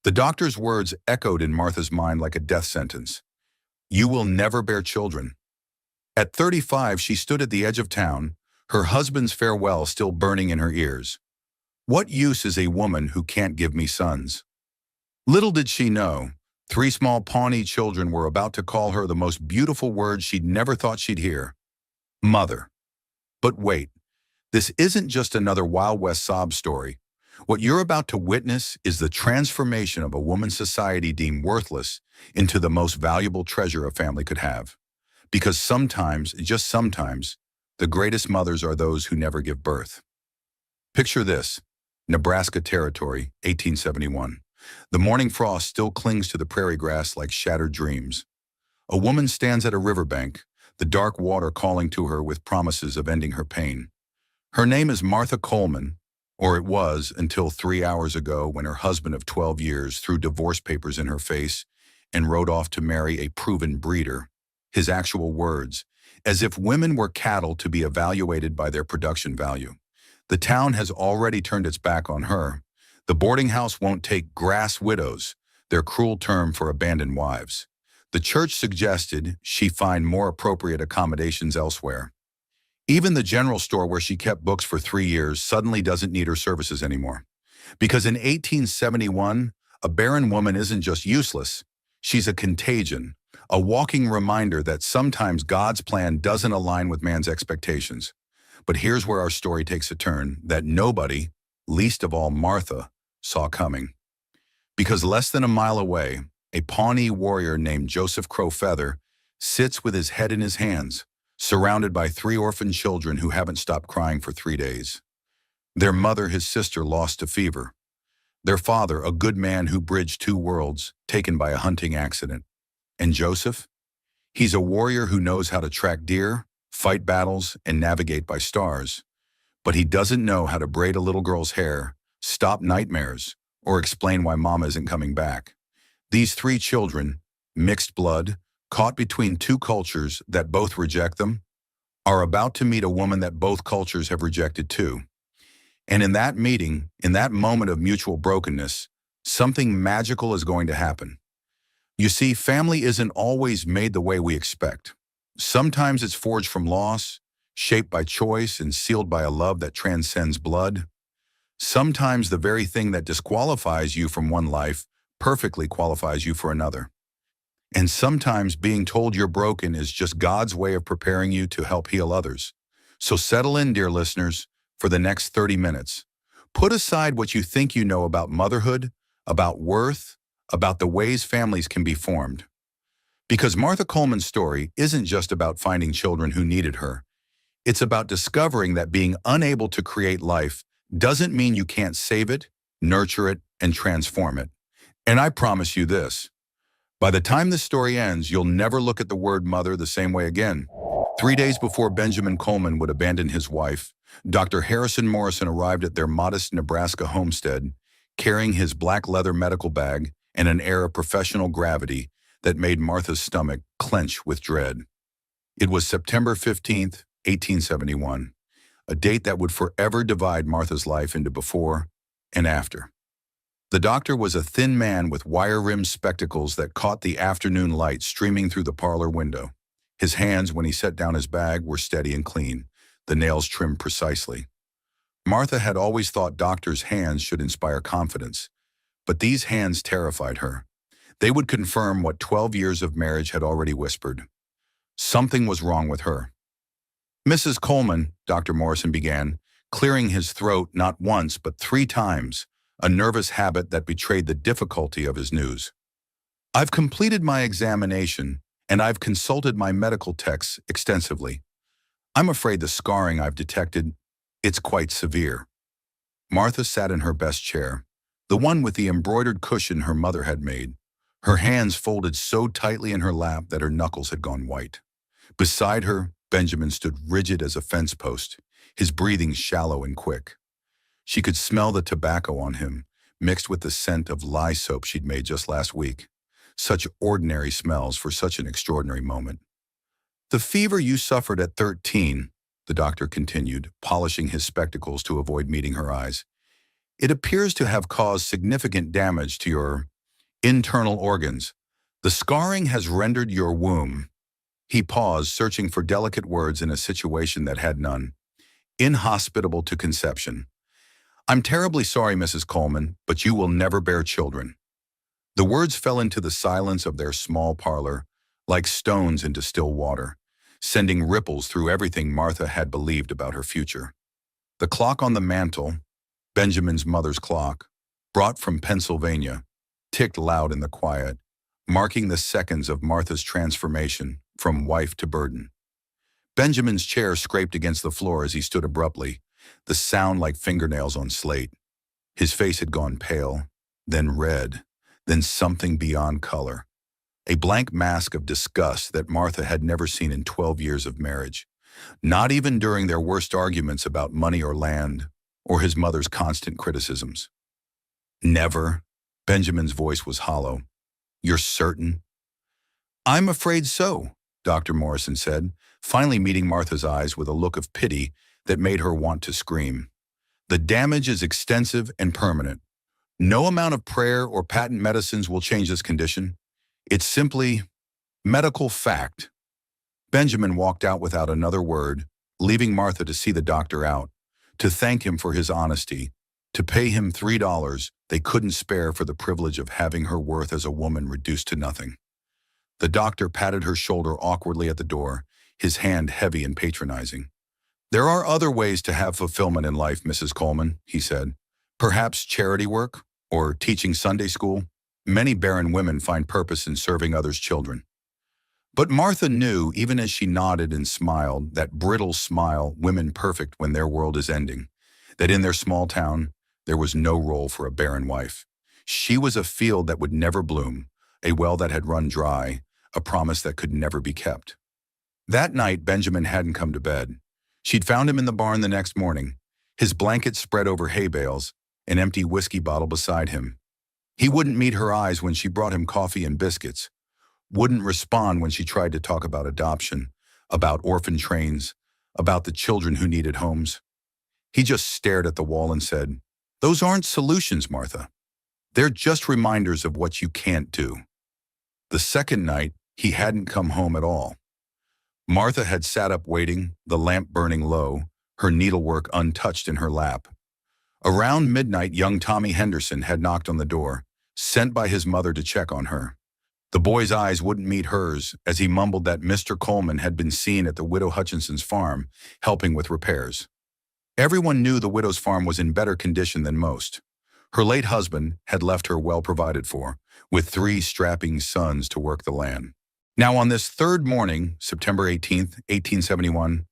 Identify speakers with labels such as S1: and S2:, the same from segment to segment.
S1: The doctor's words echoed in Martha's mind like a death sentence. You will never bear children. At 35, she stood at the edge of town, her husband's farewell still burning in her ears. What use is a woman who can't give me sons? Little did she know, three small Pawnee children were about to call her the most beautiful words she'd never thought she'd hear. Mother. But wait, this isn't just another Wild West sob story. What you're about to witness is the transformation of a woman society deemed worthless into the most valuable treasure a family could have. Because sometimes, just sometimes, the greatest mothers are those who never give birth. Picture this: Nebraska Territory, 1871. The morning frost still clings to the prairie grass like shattered dreams. A woman stands at a riverbank, the dark water calling to her with promises of ending her pain. Her name is Martha Coleman, or it was until 3 hours ago when her husband of 12 years threw divorce papers in her face and rode off to marry a proven breeder. His actual words, as if women were cattle to be evaluated by their production value. The town has already turned its back on her. The boarding house won't take grass widows, their cruel term for abandoned wives. The church suggested she find more appropriate accommodations elsewhere. Even the general store where she kept books for 3 years suddenly doesn't need her services anymore. Because in 1871, a barren woman isn't just useless, she's a contagion, a walking reminder that sometimes God's plan doesn't align with man's expectations. But here's where our story takes a turn that nobody, least of all Martha, saw coming. Because less than a mile away, a Pawnee warrior named Joseph Crow Feather sits with his head in his hands, surrounded by 3 orphan children who haven't stopped crying for 3 days. Their mother, his sister, lost to fever. Their father, a good man who bridged 2 worlds, taken by a hunting accident. And Joseph? He's a warrior who knows how to track deer, fight battles, and navigate by stars. But he doesn't know how to braid a little girl's hair, stop nightmares, or explain why mama isn't coming back. These 3 children, mixed blood, caught between 2 cultures that both reject them, are about to meet a woman that both cultures have rejected too. And in that meeting, in that moment of mutual brokenness, something magical is going to happen. You see, family isn't always made the way we expect. Sometimes it's forged from loss, shaped by choice, and sealed by a love that transcends blood. Sometimes the very thing that disqualifies you from one life perfectly qualifies you for another. And sometimes being told you're broken is just God's way of preparing you to help heal others. So settle in, dear listeners, for the next 30 minutes. Put aside what you think you know about motherhood, about worth, about the ways families can be formed. Because Martha Coleman's story isn't just about finding children who needed her. It's about discovering that being unable to create life doesn't mean you can't save it, nurture it, and transform it. And I promise you this: by the time this story ends, you'll never look at the word mother the same way again. 3 days before Benjamin Coleman would abandon his wife, Dr. Harrison Morrison arrived at their modest Nebraska homestead, carrying his black leather medical bag and an air of professional gravity that made Martha's stomach clench with dread. It was September 15th, 1871, a date that would forever divide Martha's life into before and after. The doctor was a thin man with wire-rimmed spectacles that caught the afternoon light streaming through the parlor window. His hands, when he set down his bag, were steady and clean, the nails trimmed precisely. Martha had always thought doctors' hands should inspire confidence, but these hands terrified her. They would confirm what 12 years of marriage had already whispered. Something was wrong with her. Mrs. Coleman, Dr. Morrison began, clearing his throat not once but 3 times, a nervous habit that betrayed the difficulty of his news. I've completed my examination, and I've consulted my medical texts extensively. I'm afraid the scarring I've detected, it's quite severe. Martha sat in her best chair, the one with the embroidered cushion her mother had made, her hands folded so tightly in her lap that her knuckles had gone white. Beside her, Benjamin stood rigid as a fence post, his breathing shallow and quick. She could smell the tobacco on him, mixed with the scent of lye soap she'd made just last week. Such ordinary smells for such an extraordinary moment. The fever you suffered at 13, the doctor continued, polishing his spectacles to avoid meeting her eyes. It appears to have caused significant damage to your internal organs. The scarring has rendered your womb. He paused, searching for delicate words in a situation that had none. Inhospitable to conception. I'm terribly sorry, Mrs. Coleman, but you will never bear children. The words fell into the silence of their small parlor, like stones into still water, sending ripples through everything Martha had believed about her future. The clock on the mantel, Benjamin's mother's clock, brought from Pennsylvania, ticked loud in the quiet, marking the seconds of Martha's transformation from wife to burden. Benjamin's chair scraped against the floor as he stood abruptly, the sound like fingernails on slate. His face had gone pale, then red, then something beyond color. A blank mask of disgust that Martha had never seen in 12 years of marriage, not even during their worst arguments about money or land, or his mother's constant criticisms. Never. Benjamin's voice was hollow. You're certain? I'm afraid so, Dr. Morrison said, finally meeting Martha's eyes with a look of pity that made her want to scream. The damage is extensive and permanent. No amount of prayer or patent medicines will change this condition. It's simply medical fact. Benjamin walked out without another word, leaving Martha to see the doctor out, to thank him for his honesty, to pay him $3 they couldn't spare for the privilege of having her worth as a woman reduced to nothing. The doctor patted her shoulder awkwardly at the door, his hand heavy and patronizing. There are other ways to have fulfillment in life, Mrs. Coleman, he said. Perhaps charity work or teaching Sunday school. Many barren women find purpose in serving others' children. But Martha knew, even as she nodded and smiled, that brittle smile women perfect when their world is ending, that in their small town, there was no role for a barren wife. She was a field that would never bloom, a well that had run dry, a promise that could never be kept. That night, Benjamin hadn't come to bed. She'd found him in the barn the next morning, his blanket spread over hay bales, an empty whiskey bottle beside him. He wouldn't meet her eyes when she brought him coffee and biscuits, wouldn't respond when she tried to talk about adoption, about orphan trains, about the children who needed homes. He just stared at the wall and said, "Those aren't solutions, Martha. They're just reminders of what you can't do." The second night, he hadn't come home at all. Martha had sat up waiting, the lamp burning low, her needlework untouched in her lap. Around midnight, young Tommy Henderson had knocked on the door, sent by his mother to check on her. The boy's eyes wouldn't meet hers as he mumbled that Mr. Coleman had been seen at the widow Hutchinson's farm, helping with repairs. Everyone knew the widow's farm was in better condition than most. Her late husband had left her well provided for, with 3 strapping sons to work the land. Now on this third morning, September 18th, 1871,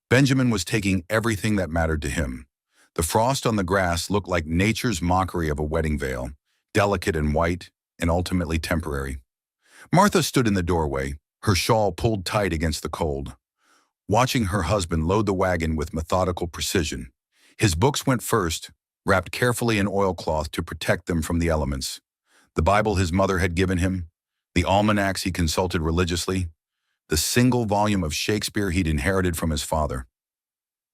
S1: Benjamin was taking everything that mattered to him. The frost on the grass looked like nature's mockery of a wedding veil, delicate and white, and ultimately temporary. Martha stood in the doorway, her shawl pulled tight against the cold, watching her husband load the wagon with methodical precision. His books went first, wrapped carefully in oilcloth to protect them from the elements. The Bible his mother had given him, the almanacs he consulted religiously, the single volume of Shakespeare he'd inherited from his father.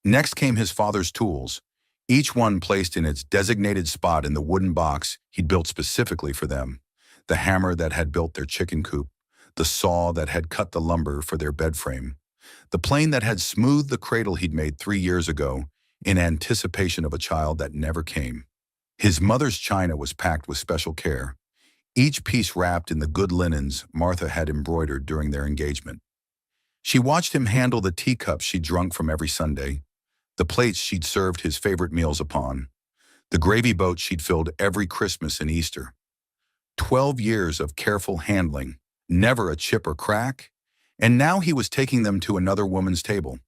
S1: Next came his father's tools, each one placed in its designated spot in the wooden box he'd built specifically for them. The hammer that had built their chicken coop, the saw that had cut the lumber for their bed frame, the plane that had smoothed the cradle he'd made 3 years ago in anticipation of a child that never came. His mother's china was packed with special care, each piece wrapped in the good linens Martha had embroidered during their engagement. She watched him handle the teacups she'd drunk from every Sunday, the plates she'd served his favorite meals upon, the gravy boat she'd filled every Christmas and Easter. 12 years of careful handling, never a chip or crack, and now he was taking them to another woman's table.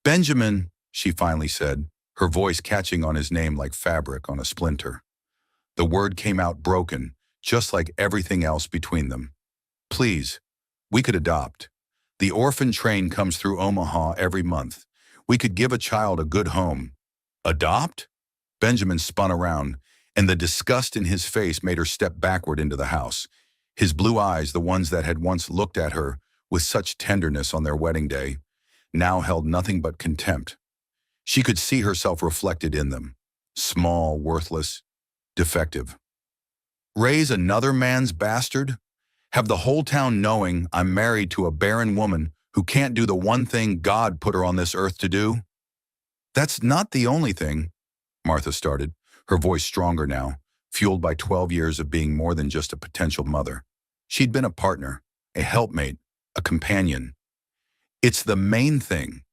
S1: "Benjamin," she finally said, her voice catching on his name like fabric on a splinter. The word came out broken, just like everything else between them. "Please, we could adopt. The orphan train comes through Omaha every month. We could give a child a good home." "Adopt?" Benjamin spun around, and the disgust in his face made her step backward into the house. His blue eyes, the ones that had once looked at her with such tenderness on their wedding day, now held nothing but contempt. She could see herself reflected in them. Small, worthless, defective. Raise another man's bastard? Have the whole town knowing I'm married to a barren woman who can't do the one thing God put her on this earth to do? That's not the only thing, Martha started, her voice stronger now, fueled by 12 years of being more than just a potential mother. She'd been a partner, a helpmate, a companion. It's the main thing.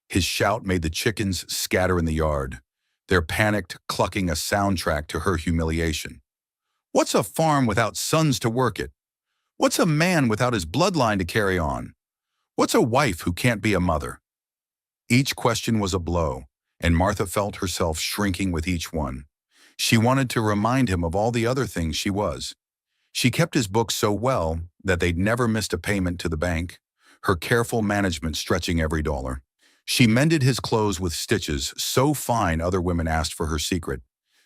S1: His shout made the chickens scatter in the yard, their panicked clucking a soundtrack to her humiliation. What's a farm without sons to work it? What's a man without his bloodline to carry on? What's a wife who can't be a mother? Each question was a blow, and Martha felt herself shrinking with each one. She wanted to remind him of all the other things she was. She kept his books so well that they'd never missed a payment to the bank, her careful management stretching every dollar. She mended his clothes with stitches so fine other women asked for her secret.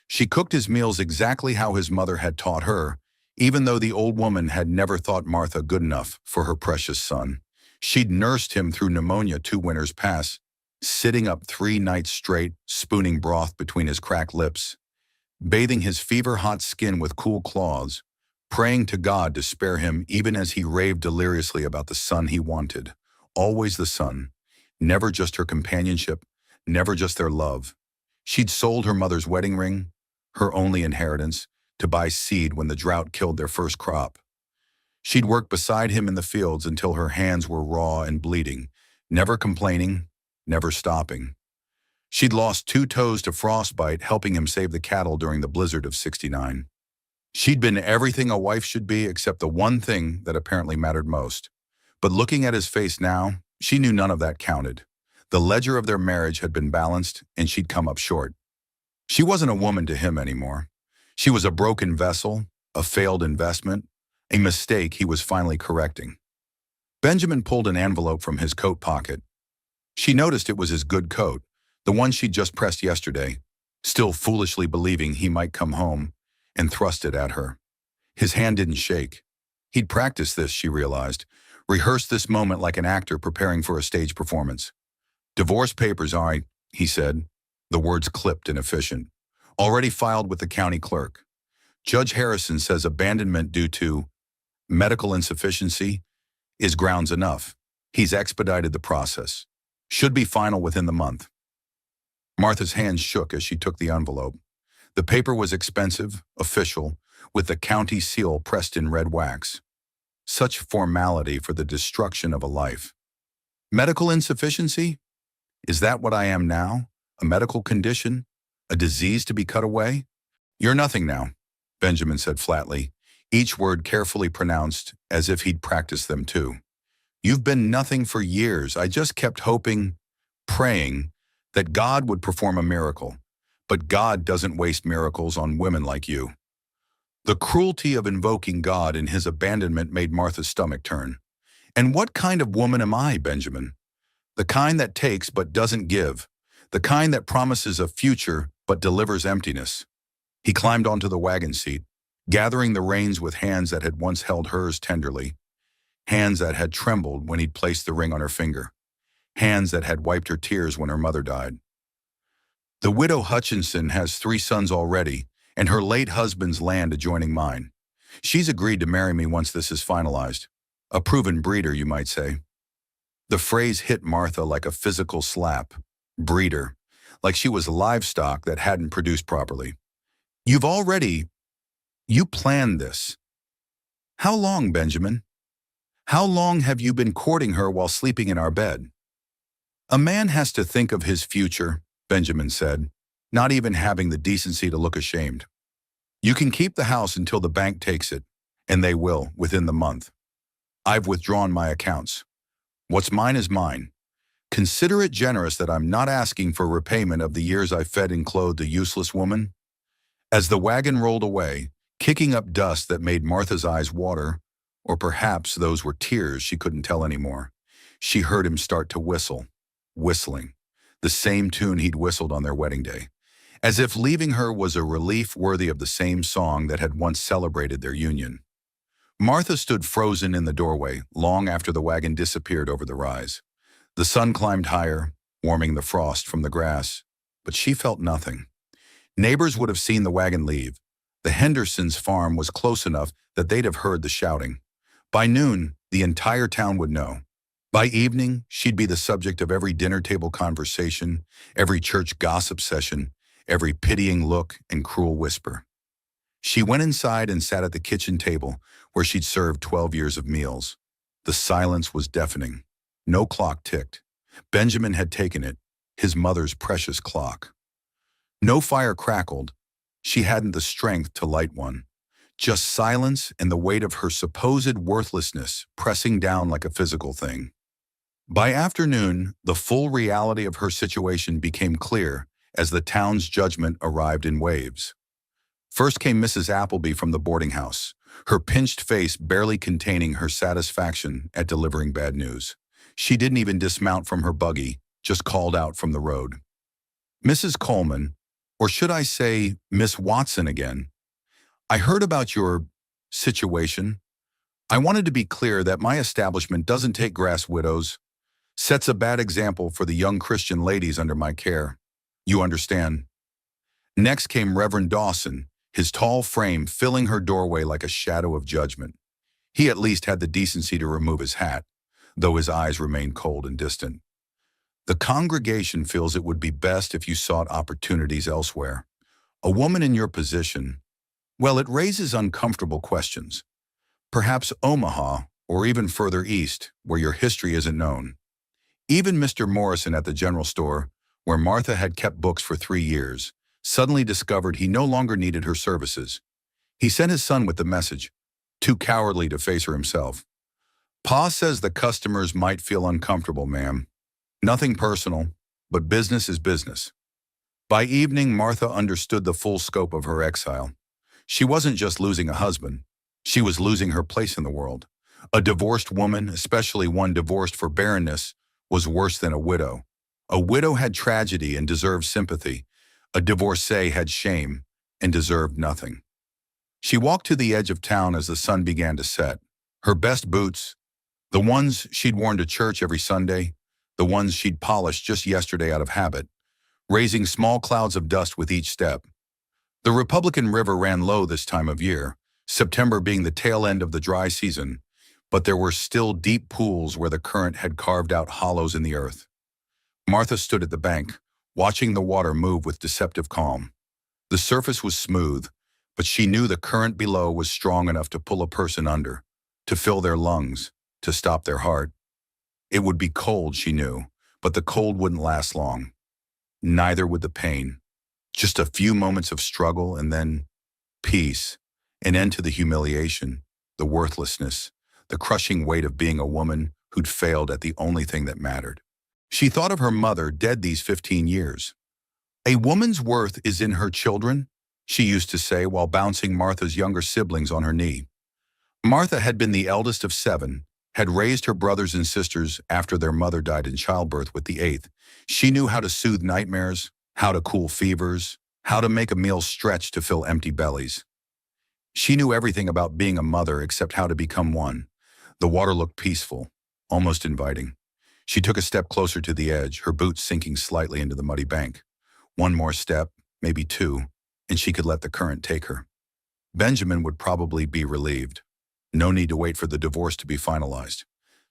S1: She cooked his meals exactly how his mother had taught her, even though the old woman had never thought Martha good enough for her precious son. She'd nursed him through pneumonia 2 winters past, sitting up 3 nights straight, spooning broth between his cracked lips, bathing his fever-hot skin with cool claws, praying to God to spare him even as he raved deliriously about the son he wanted. Always the son, never just her companionship, never just their love. She'd sold her mother's wedding ring, her only inheritance, to buy seed when the drought killed their first crop. She'd worked beside him in the fields until her hands were raw and bleeding, never complaining, never stopping. She'd lost 2 toes to frostbite, helping him save the cattle during the blizzard of '69. She'd been everything a wife should be except the one thing that apparently mattered most. But looking at his face now, she knew none of that counted. The ledger of their marriage had been balanced, and she'd come up short. She wasn't a woman to him anymore. She was a broken vessel, a failed investment, a mistake he was finally correcting. Benjamin pulled an envelope from his coat pocket. She noticed it was his good coat, the one she'd just pressed yesterday, still foolishly believing he might come home, and thrust it at her. His hand didn't shake. He'd practiced this, she realized, rehearsed this moment like an actor preparing for a stage performance. "Divorce papers, all right," he said, the words clipped and efficient. "Already filed with the county clerk. Judge Harrison says abandonment due to medical insufficiency is grounds enough. He's expedited the process. Should be final within the month." Martha's hands shook as she took the envelope. The paper was expensive, official, with the county seal pressed in red wax. Such formality for the destruction of a life. Medical insufficiency? Is that what I am now? A medical condition? A disease to be cut away? "You're nothing now," Benjamin said flatly, each word carefully pronounced as if he'd practiced them too. "You've been nothing for years. I just kept hoping, praying, that God would perform a miracle. But God doesn't waste miracles on women like you." The cruelty of invoking God in his abandonment made Martha's stomach turn. "And what kind of woman am I, Benjamin? The kind that takes but doesn't give. The kind that promises a future but delivers emptiness." He climbed onto the wagon seat, gathering the reins with hands that had once held hers tenderly, hands that had trembled when he'd placed the ring on her finger, hands that had wiped her tears when her mother died. "The widow Hutchinson has 3 sons already, and her late husband's land adjoining mine. She's agreed to marry me once this is finalized. A proven breeder, you might say." The phrase hit Martha like a physical slap. Breeder. Like she was livestock that hadn't produced properly. You planned this. How long, Benjamin? How long have you been courting her while sleeping in our bed?" "A man has to think of his future," Benjamin said, not even having the decency to look ashamed. "You can keep the house until the bank takes it, and they will, within the month. I've withdrawn my accounts. What's mine is mine. Consider it generous that I'm not asking for repayment of the years I fed and clothed a useless woman." As the wagon rolled away, kicking up dust that made Martha's eyes water, or perhaps those were tears she couldn't tell anymore, she heard him start to whistle, whistling, the same tune he'd whistled on their wedding day, as if leaving her was a relief worthy of the same song that had once celebrated their union. Martha stood frozen in the doorway long after the wagon disappeared over the rise. The sun climbed higher, warming the frost from the grass, but she felt nothing. Neighbors would have seen the wagon leave. The Hendersons' farm was close enough that they'd have heard the shouting. By noon, the entire town would know. By evening, she'd be the subject of every dinner table conversation, every church gossip session, every pitying look and cruel whisper. She went inside and sat at the kitchen table where she'd served 12 years of meals. The silence was deafening. No clock ticked. Benjamin had taken it, his mother's precious clock. No fire crackled. She hadn't the strength to light one. Just silence and the weight of her supposed worthlessness pressing down like a physical thing. By afternoon, the full reality of her situation became clear as the town's judgment arrived in waves. First came Mrs. Appleby from the boarding house, her pinched face barely containing her satisfaction at delivering bad news. She didn't even dismount from her buggy, just called out from the road. Mrs. Coleman, or should I say Miss Watson again, I heard about your situation. I wanted to be clear that my establishment doesn't take grass widows, sets a bad example for the young Christian ladies under my care. You understand? Next came Reverend Dawson, his tall frame filling her doorway like a shadow of judgment. He at least had the decency to remove his hat, though his eyes remained cold and distant. The congregation feels it would be best if you sought opportunities elsewhere. A woman in your position, well, it raises uncomfortable questions. Perhaps Omaha, or even further east, where your history isn't known. Even Mr. Morrison at the general store, where Martha had kept books for 3 years, suddenly discovered he no longer needed her services. He sent his son with the message, too cowardly to face her himself. Pa says the customers might feel uncomfortable, ma'am. Nothing personal, but business is business. By evening, Martha understood the full scope of her exile. She wasn't just losing a husband. She was losing her place in the world. A divorced woman, especially one divorced for barrenness, was worse than a widow. A widow had tragedy and deserved sympathy. A divorcee had shame and deserved nothing. She walked to the edge of town as the sun began to set. Her best boots, the ones she'd worn to church every Sunday, the ones she'd polished just yesterday out of habit, raising small clouds of dust with each step. The Republican River ran low this time of year, September being the tail end of the dry season, but there were still deep pools where the current had carved out hollows in the earth. Martha stood at the bank, watching the water move with deceptive calm. The surface was smooth, but she knew the current below was strong enough to pull a person under, to fill their lungs, to stop their heart. It would be cold, she knew, but the cold wouldn't last long. Neither would the pain. Just a few moments of struggle and then peace, an end to the humiliation, the worthlessness, the crushing weight of being a woman who'd failed at the only thing that mattered. She thought of her mother, dead these 15 years. A woman's worth is in her children, she used to say while bouncing Martha's younger siblings on her knee. Martha had been the eldest of 7, had raised her brothers and sisters after their mother died in childbirth with the 8th. She knew how to soothe nightmares, how to cool fevers, how to make a meal stretch to fill empty bellies. She knew everything about being a mother except how to become one. The water looked peaceful, almost inviting. She took a step closer to the edge, her boots sinking slightly into the muddy bank. One more step, maybe 2, and she could let the current take her. Benjamin would probably be relieved. No need to wait for the divorce to be finalized.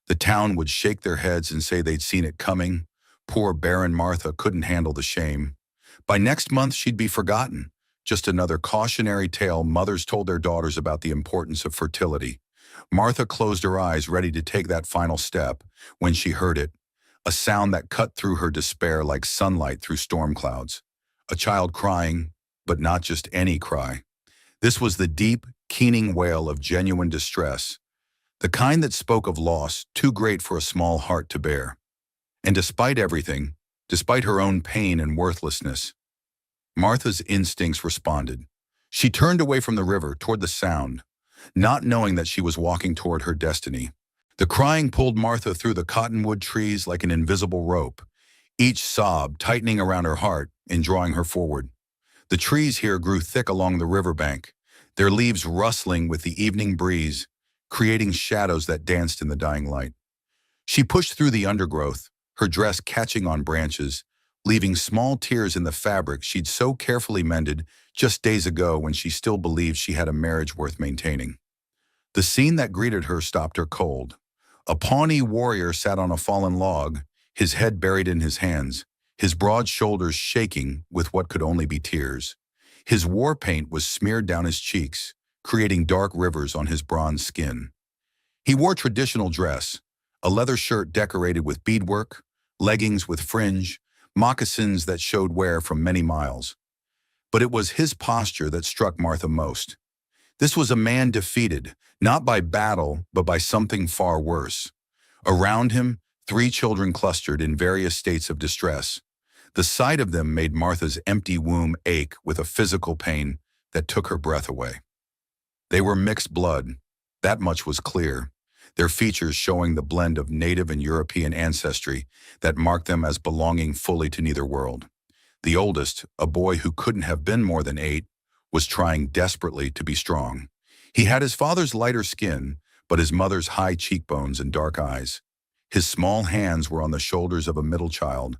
S1: The town would shake their heads and say they'd seen it coming. Poor Barren Martha couldn't handle the shame. By next month, she'd be forgotten. Just another cautionary tale mothers told their daughters about the importance of fertility. Martha closed her eyes, ready to take that final step, when she heard it, a sound that cut through her despair like sunlight through storm clouds. A child crying, but not just any cry. This was the deep, keening wail of genuine distress, the kind that spoke of loss too great for a small heart to bear. And despite everything, despite her own pain and worthlessness, Martha's instincts responded. She turned away from the river toward the sound, not knowing that she was walking toward her destiny. The crying pulled Martha through the cottonwood trees like an invisible rope, each sob tightening around her heart and drawing her forward. The trees here grew thick along the riverbank, their leaves rustling with the evening breeze, creating shadows that danced in the dying light. She pushed through the undergrowth, her dress catching on branches, leaving small tears in the fabric she'd so carefully mended just days ago when she still believed she had a marriage worth maintaining. The scene that greeted her stopped her cold. A Pawnee warrior sat on a fallen log, his head buried in his hands, his broad shoulders shaking with what could only be tears. His war paint was smeared down his cheeks, creating dark rivers on his bronze skin. He wore traditional dress, a leather shirt decorated with beadwork, leggings with fringe, moccasins that showed wear from many miles. But it was his posture that struck Martha most. This was a man defeated, not by battle, but by something far worse. Around him, 3 children clustered in various states of distress. The sight of them made Martha's empty womb ache with a physical pain that took her breath away. They were mixed blood. That much was clear, their features showing the blend of native and European ancestry that marked them as belonging fully to neither world. The oldest, a boy who couldn't have been more than 8, was trying desperately to be strong. He had his father's lighter skin, but his mother's high cheekbones and dark eyes. His small hands were on the shoulders of a middle child,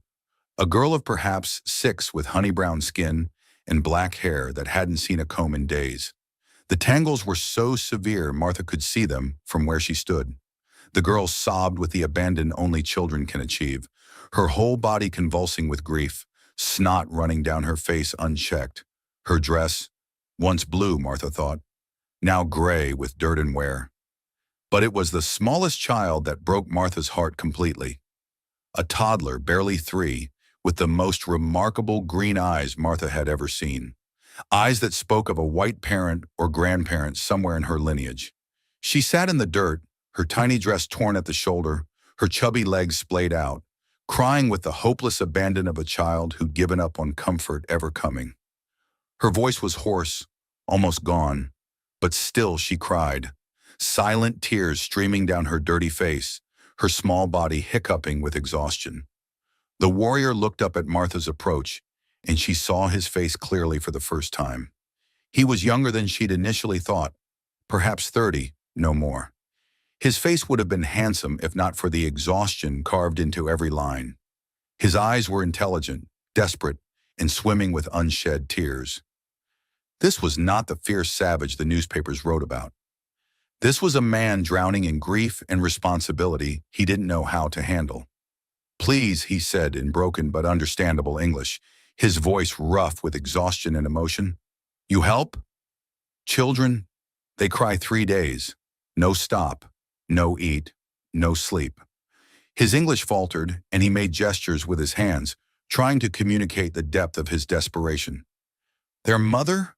S1: a girl of perhaps 6 with honey-brown skin and black hair that hadn't seen a comb in days. The tangles were so severe Martha could see them from where she stood. The girl sobbed with the abandon only children can achieve, her whole body convulsing with grief, snot running down her face unchecked. Her dress, once blue, Martha thought, now gray with dirt and wear. But it was the smallest child that broke Martha's heart completely. A toddler, barely 3, with the most remarkable green eyes Martha had ever seen. Eyes that spoke of a white parent or grandparent somewhere in her lineage. She sat in the dirt, her tiny dress torn at the shoulder, her chubby legs splayed out, crying with the hopeless abandon of a child who'd given up on comfort ever coming. Her voice was hoarse, almost gone, but still she cried, silent tears streaming down her dirty face, her small body hiccuping with exhaustion. The warrior looked up at Martha's approach, and she saw his face clearly for the first time. He was younger than she'd initially thought, perhaps 30, no more. His face would have been handsome if not for the exhaustion carved into every line. His eyes were intelligent, desperate, and swimming with unshed tears. This was not the fierce savage the newspapers wrote about. This was a man drowning in grief and responsibility he didn't know how to handle. "Please," he said in broken but understandable English, his voice rough with exhaustion and emotion. "You help? Children, they cry 3 days. No stop, no eat, no sleep." His English faltered, and he made gestures with his hands, trying to communicate the depth of his desperation. "Their mother?"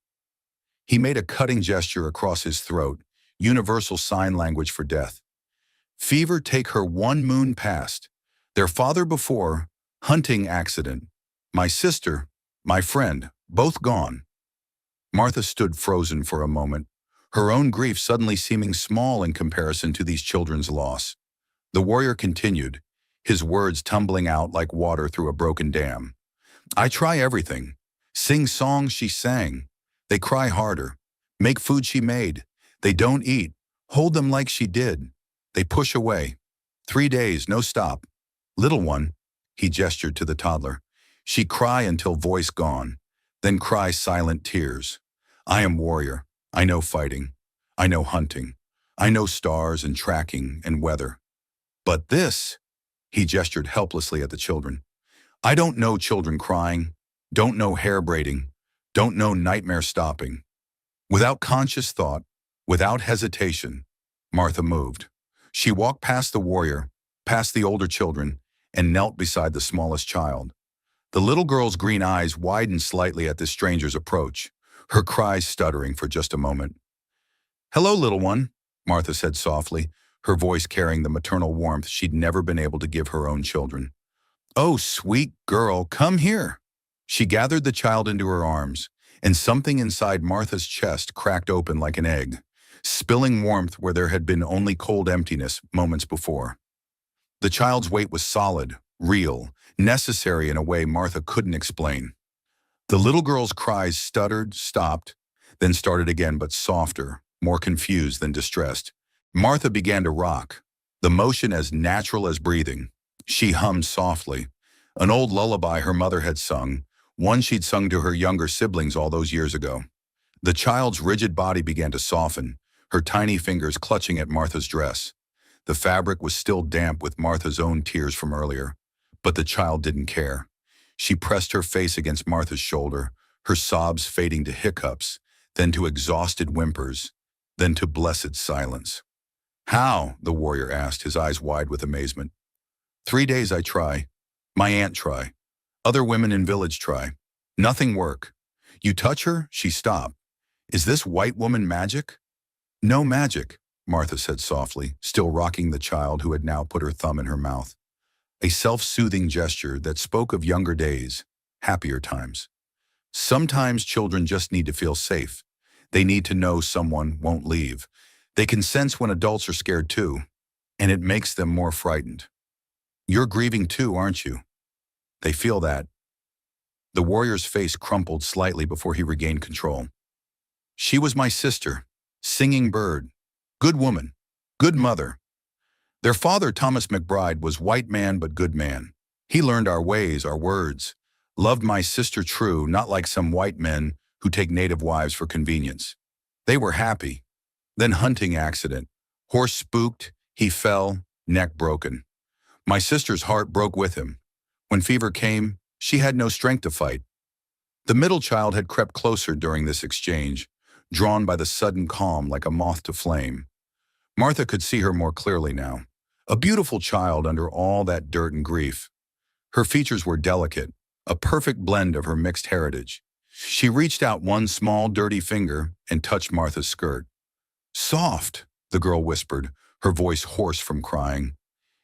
S1: He made a cutting gesture across his throat, universal sign language for death. "Fever take her 1 moon past. Their father before, hunting accident. My sister, my friend, both gone." Martha stood frozen for a moment, her own grief suddenly seeming small in comparison to these children's loss. The warrior continued, his words tumbling out like water through a broken dam. "I try everything. Sing songs she sang. They cry harder. Make food she made. They don't eat. Hold them like she did. They push away. 3 days, no stop. Little one," he gestured to the toddler, "she cry until voice gone, then cry silent tears. I am warrior. I know fighting. I know hunting. I know stars and tracking and weather. But this," he gestured helplessly at the children. "I don't know children crying, don't know hair braiding, don't know nightmare stopping." Without conscious thought, without hesitation, Martha moved. She walked past the warrior, past the older children, and knelt beside the smallest child. The little girl's green eyes widened slightly at this stranger's approach, her cries stuttering for just a moment. "Hello, little one," Martha said softly, her voice carrying the maternal warmth she'd never been able to give her own children. "Oh, sweet girl, come here." She gathered the child into her arms, and something inside Martha's chest cracked open like an egg, spilling warmth where there had been only cold emptiness moments before. The child's weight was solid, real, necessary in a way Martha couldn't explain. The little girl's cries stuttered, stopped, then started again but softer, more confused than distressed. Martha began to rock, the motion as natural as breathing. She hummed softly, An old lullaby her mother had sung, one she'd sung to her younger siblings all those years ago. The child's rigid body began to soften, her tiny fingers clutching at Martha's dress. The fabric was still damp with Martha's own tears from earlier, but the child didn't care. She pressed her face against Martha's shoulder, her sobs fading to hiccups, then to exhausted whimpers, then to blessed silence. "How?" the warrior asked, his eyes wide with amazement. "3 days I try. My aunt try. Other women in village try. Nothing work. You touch her, she stop. Is this white woman magic?" "No magic," Martha said softly, still rocking the child who had now put her thumb in her mouth. A self-soothing gesture that spoke of younger days, happier times. Sometimes children just need to feel safe. They need to know someone won't leave. They can sense when adults are scared too, and it makes them more frightened. "You're grieving too, aren't you?" "They feel that." The warrior's face crumpled slightly before he regained control. "She was my sister, singing bird, good woman, good mother. Their father, Thomas McBride, was white man but good man. He learned our ways, our words. Loved my sister true, not like some white men who take native wives for convenience. They were happy. Then hunting accident. Horse spooked, he fell, neck broken. My sister's heart broke with him. When fever came, she had no strength to fight." The middle child had crept closer during this exchange, drawn by the sudden calm like a moth to flame. Martha could see her more clearly now. A beautiful child under all that dirt and grief. Her features were delicate, a perfect blend of her mixed heritage. She reached out one small, dirty finger and touched Martha's skirt. "Soft," the girl whispered, her voice hoarse from crying.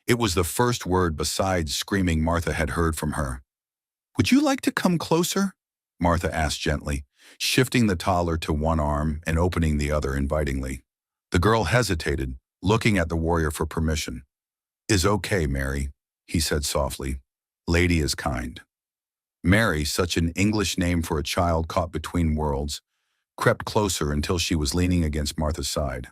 S1: It was the first word besides screaming Martha had heard from her. "Would you like to come closer?" Martha asked gently, shifting the toddler to one arm and opening the other invitingly. The girl hesitated, looking at the warrior for permission. "Is okay, Mary," he said softly. "Lady is kind." Mary, such an English name for a child caught between worlds, crept closer until she was leaning against Martha's side.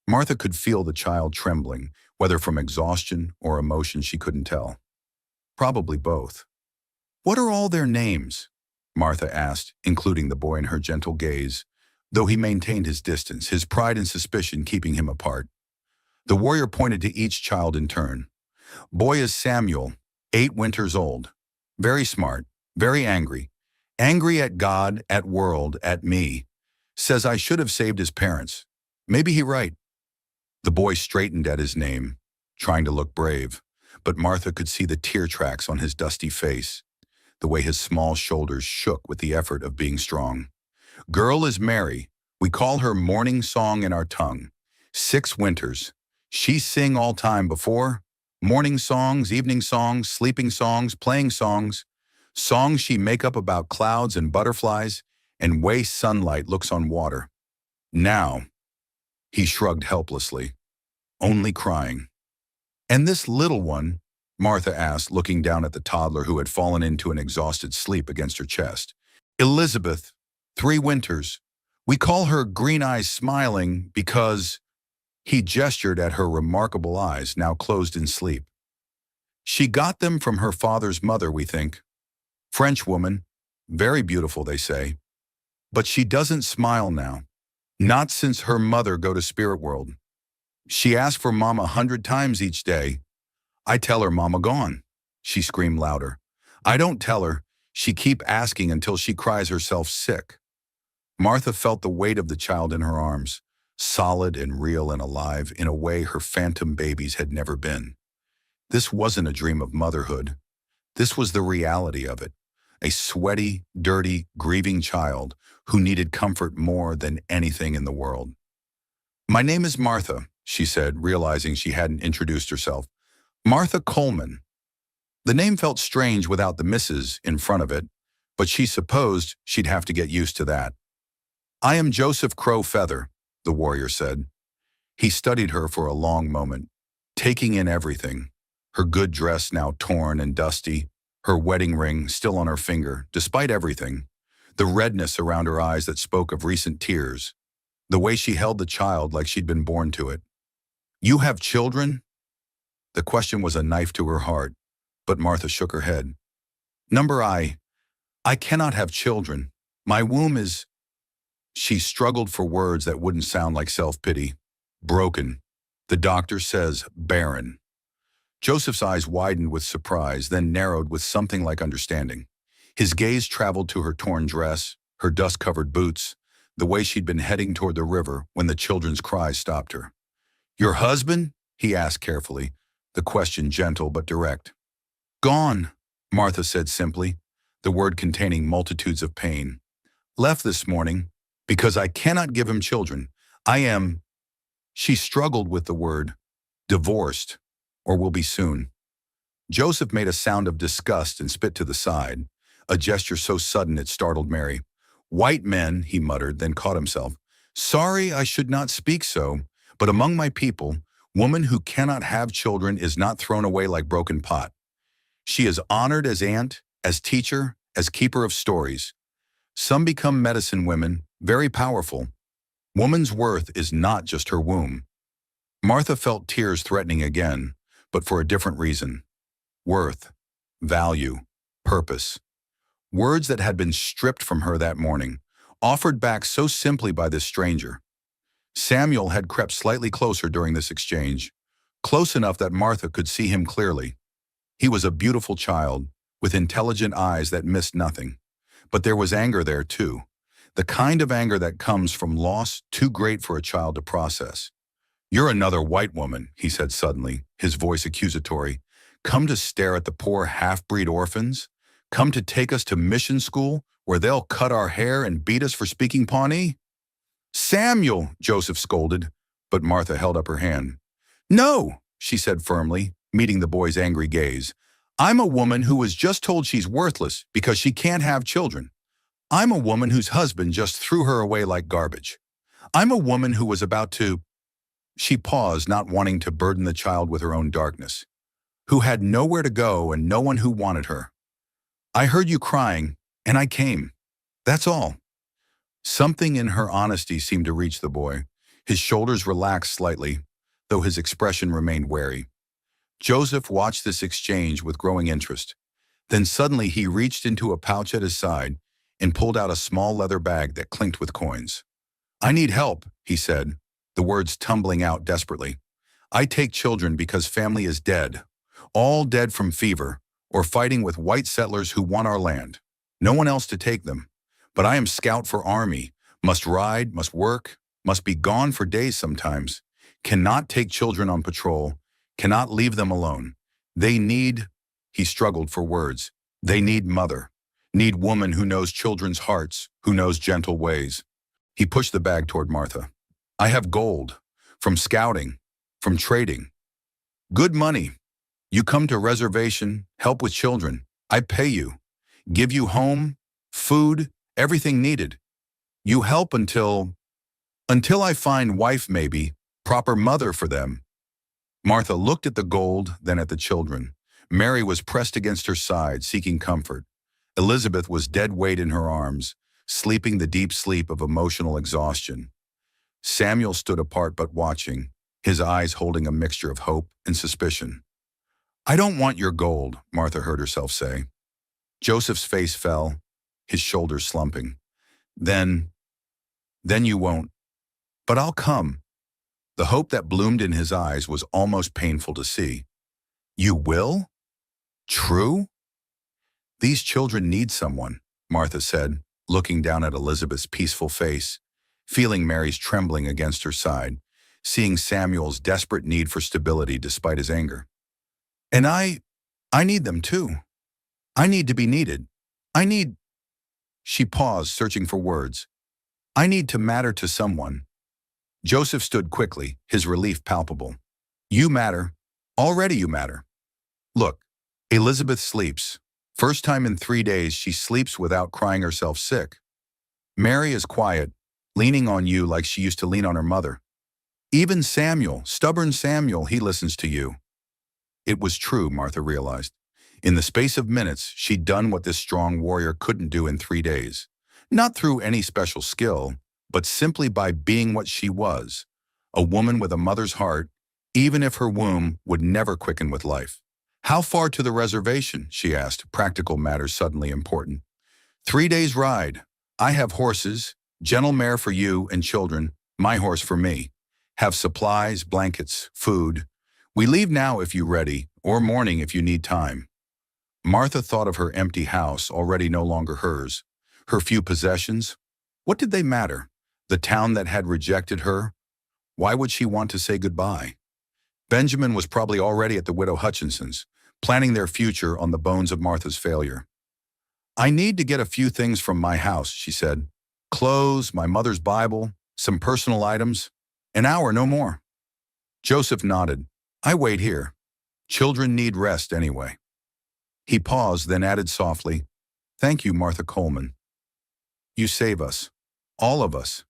S1: Martha could feel the child trembling, whether from exhaustion or emotion she couldn't tell. Probably both. "What are all their names?" Martha asked, including the boy in her gentle gaze, though he maintained his distance, his pride and suspicion keeping him apart. The warrior pointed to each child in turn. "Boy is Samuel, 8 winters old. Very smart, very angry. Angry at God, at world, at me. Says I should have saved his parents. Maybe he right." The boy straightened at his name, trying to look brave, but Martha could see the tear tracks on his dusty face, the way his small shoulders shook with the effort of being strong. "Girl is Mary. We call her morning song in our tongue. 6 winters. She sing all time before. Morning songs, evening songs, sleeping songs, playing songs. Songs she make up about clouds and butterflies and way sunlight looks on water. Now," he shrugged helplessly, "only crying." "And this little one?" Martha asked, looking down at the toddler who had fallen into an exhausted sleep against her chest. "Elizabeth, 3 winters. We call her Green Eyes Smiling because—" He gestured at her remarkable eyes, now closed in sleep. "She got them from her father's mother, we think. French woman, very beautiful, they say. But she doesn't smile now. Not since her mother go to spirit world. She asks for Mama 100 times each day. I tell her Mama gone." She screamed louder. "I don't tell her. She keep asking until she cries herself sick." Martha felt the weight of the child in her arms, solid and real and alive in a way her phantom babies had never been. This wasn't a dream of motherhood. This was the reality of it. A sweaty, dirty, grieving child who needed comfort more than anything in the world. "My name is Martha," she said, realizing she hadn't introduced herself. "Martha Coleman." The name felt strange without the Mrs. in front of it, but she supposed she'd have to get used to that. "I am Joseph Crow Feather," the warrior said. He studied her for a long moment, taking in everything. Her good dress now torn and dusty, her wedding ring still on her finger, despite everything, the redness around her eyes that spoke of recent tears, the way she held the child like she'd been born to it. "You have children?" The question was a knife to her heart, but Martha shook her head. Number I cannot have children. My womb is... She struggled for words that wouldn't sound like self-pity. Broken. The doctor says barren. Joseph's eyes widened with surprise, then narrowed with something like understanding. His gaze traveled to her torn dress, her dust-covered boots, the way she'd been heading toward the river when the children's cries stopped her. "Your husband?" he asked carefully, the question gentle but direct. "Gone," Martha said simply, the word containing multitudes of pain. "Left this morning, because I cannot give him children. I am..." She struggled with the word, "divorced, or will be soon." Joseph made a sound of disgust and spit to the side, a gesture so sudden it startled Mary. "White men," he muttered, then caught himself. "Sorry, I should not speak so, but among my people, woman who cannot have children is not thrown away like broken pot. She is honored as aunt, as teacher, as keeper of stories. Some become medicine women, very powerful. Woman's worth is not just her womb." Martha felt tears threatening again, but for a different reason. Worth, value, purpose. Words that had been stripped from her that morning, offered back so simply by this stranger. Samuel had crept slightly closer during this exchange, close enough that Martha could see him clearly. He was a beautiful child, with intelligent eyes that missed nothing. But there was anger there too, the kind of anger that comes from loss too great for a child to process. "You're another white woman," he said suddenly, his voice accusatory. "Come to stare at the poor half-breed orphans? Come to take us to mission school, where they'll cut our hair and beat us for speaking Pawnee?" "Samuel!" Joseph scolded, but Martha held up her hand. "No," she said firmly, meeting the boy's angry gaze. "I'm a woman who was just told she's worthless because she can't have children. I'm a woman whose husband just threw her away like garbage. I'm a woman who was about to..." She paused, not wanting to burden the child with her own darkness. "Who had nowhere to go and no one who wanted her. I heard you crying, and I came. That's all." Something in her honesty seemed to reach the boy. His shoulders relaxed slightly, though his expression remained wary. Joseph watched this exchange with growing interest. Then suddenly he reached into a pouch at his side and pulled out a small leather bag that clinked with coins. "I need help," he said, the words tumbling out desperately. "I take children because family is dead, all dead from fever, or fighting with white settlers who want our land. No one else to take them. But I am scout for army, must ride, must work, must be gone for days sometimes, cannot take children on patrol, cannot leave them alone. They need..." He struggled for words. "They need mother, need woman who knows children's hearts, who knows gentle ways." He pushed the bag toward Martha. "I have gold, from scouting, from trading. Good money. You come to reservation, help with children. I pay you, give you home, food, everything needed. You help until I find wife maybe, proper mother for them." Martha looked at the gold, then at the children. Mary was pressed against her side, seeking comfort. Elizabeth was dead weight in her arms, sleeping the deep sleep of emotional exhaustion. Samuel stood apart but watching, his eyes holding a mixture of hope and suspicion. "I don't want your gold," Martha heard herself say. Joseph's face fell, his shoulders slumping. Then you won't. But I'll come." The hope that bloomed in his eyes was almost painful to see. "You will? True?" "These children need someone," Martha said, looking down at Elizabeth's peaceful face, feeling Mary's trembling against her side, seeing Samuel's desperate need for stability despite his anger. "And I need them too. I need to be needed. I need..." She paused, searching for words. "I need to matter to someone." Joseph stood quickly, his relief palpable. "You matter. Already you matter. Look, Elizabeth sleeps. First time in 3 days she sleeps without crying herself sick. Mary is quiet, leaning on you like she used to lean on her mother. Even Samuel, stubborn Samuel, he listens to you." It was true, Martha realized. In the space of minutes, she'd done what this strong warrior couldn't do in 3 days. Not through any special skill, but simply by being what she was, a woman with a mother's heart, even if her womb would never quicken with life. How far to the reservation? She asked, practical matters suddenly important. 3 days' ride. I have horses, gentle mare for you and children, my horse for me. Have supplies, blankets, food. We leave now if you ready, or morning if you need time. Martha thought of her empty house, already no longer hers. Her few possessions. What did they matter? The town that had rejected her? Why would she want to say goodbye? Benjamin was probably already at the widow Hutchinson's, planning their future on the bones of Martha's failure. I need to get a few things from my house, she said. Clothes, my mother's Bible, some personal items. An hour, no more. Joseph nodded. I wait here. Children need rest anyway. He paused, then added softly, Thank you, Martha Coleman. You save us. All of us.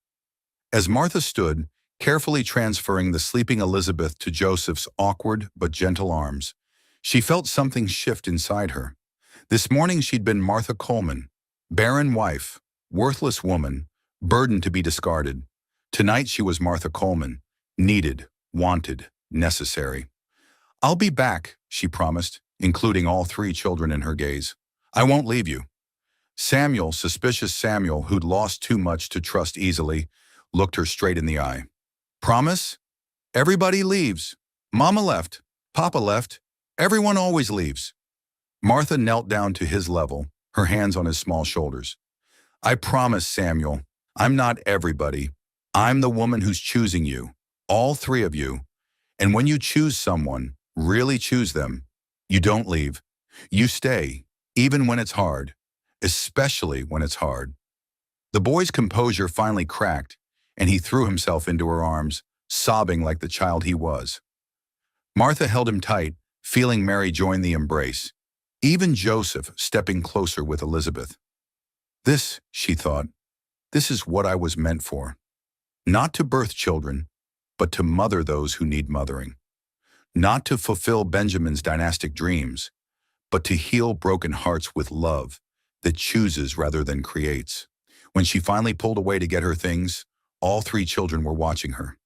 S1: As Martha stood, carefully transferring the sleeping Elizabeth to Joseph's awkward but gentle arms, she felt something shift inside her. This morning she'd been Martha Coleman, barren wife, worthless woman, burdened to be discarded. Tonight she was Martha Coleman, needed, wanted, necessary. I'll be back, she promised, including all 3 children in her gaze. I won't leave you. Samuel, suspicious Samuel, who'd lost too much to trust easily, looked her straight in the eye. Promise? Everybody leaves. Mama left. Papa left. Everyone always leaves. Martha knelt down to his level, her hands on his small shoulders. I promise, Samuel, I'm not everybody. I'm the woman who's choosing you, all 3 of you. And when you choose someone, really choose them, you don't leave. You stay, even when it's hard, especially when it's hard. The boy's composure finally cracked, and he threw himself into her arms, sobbing like the child he was. Martha held him tight, feeling Mary join the embrace, even Joseph stepping closer with Elizabeth. This, she thought, this is what I was meant for. Not to birth children, but to mother those who need mothering. Not to fulfill Benjamin's dynastic dreams, but to heal broken hearts with love that chooses rather than creates. When she finally pulled away to get her things, all 3 children were watching her.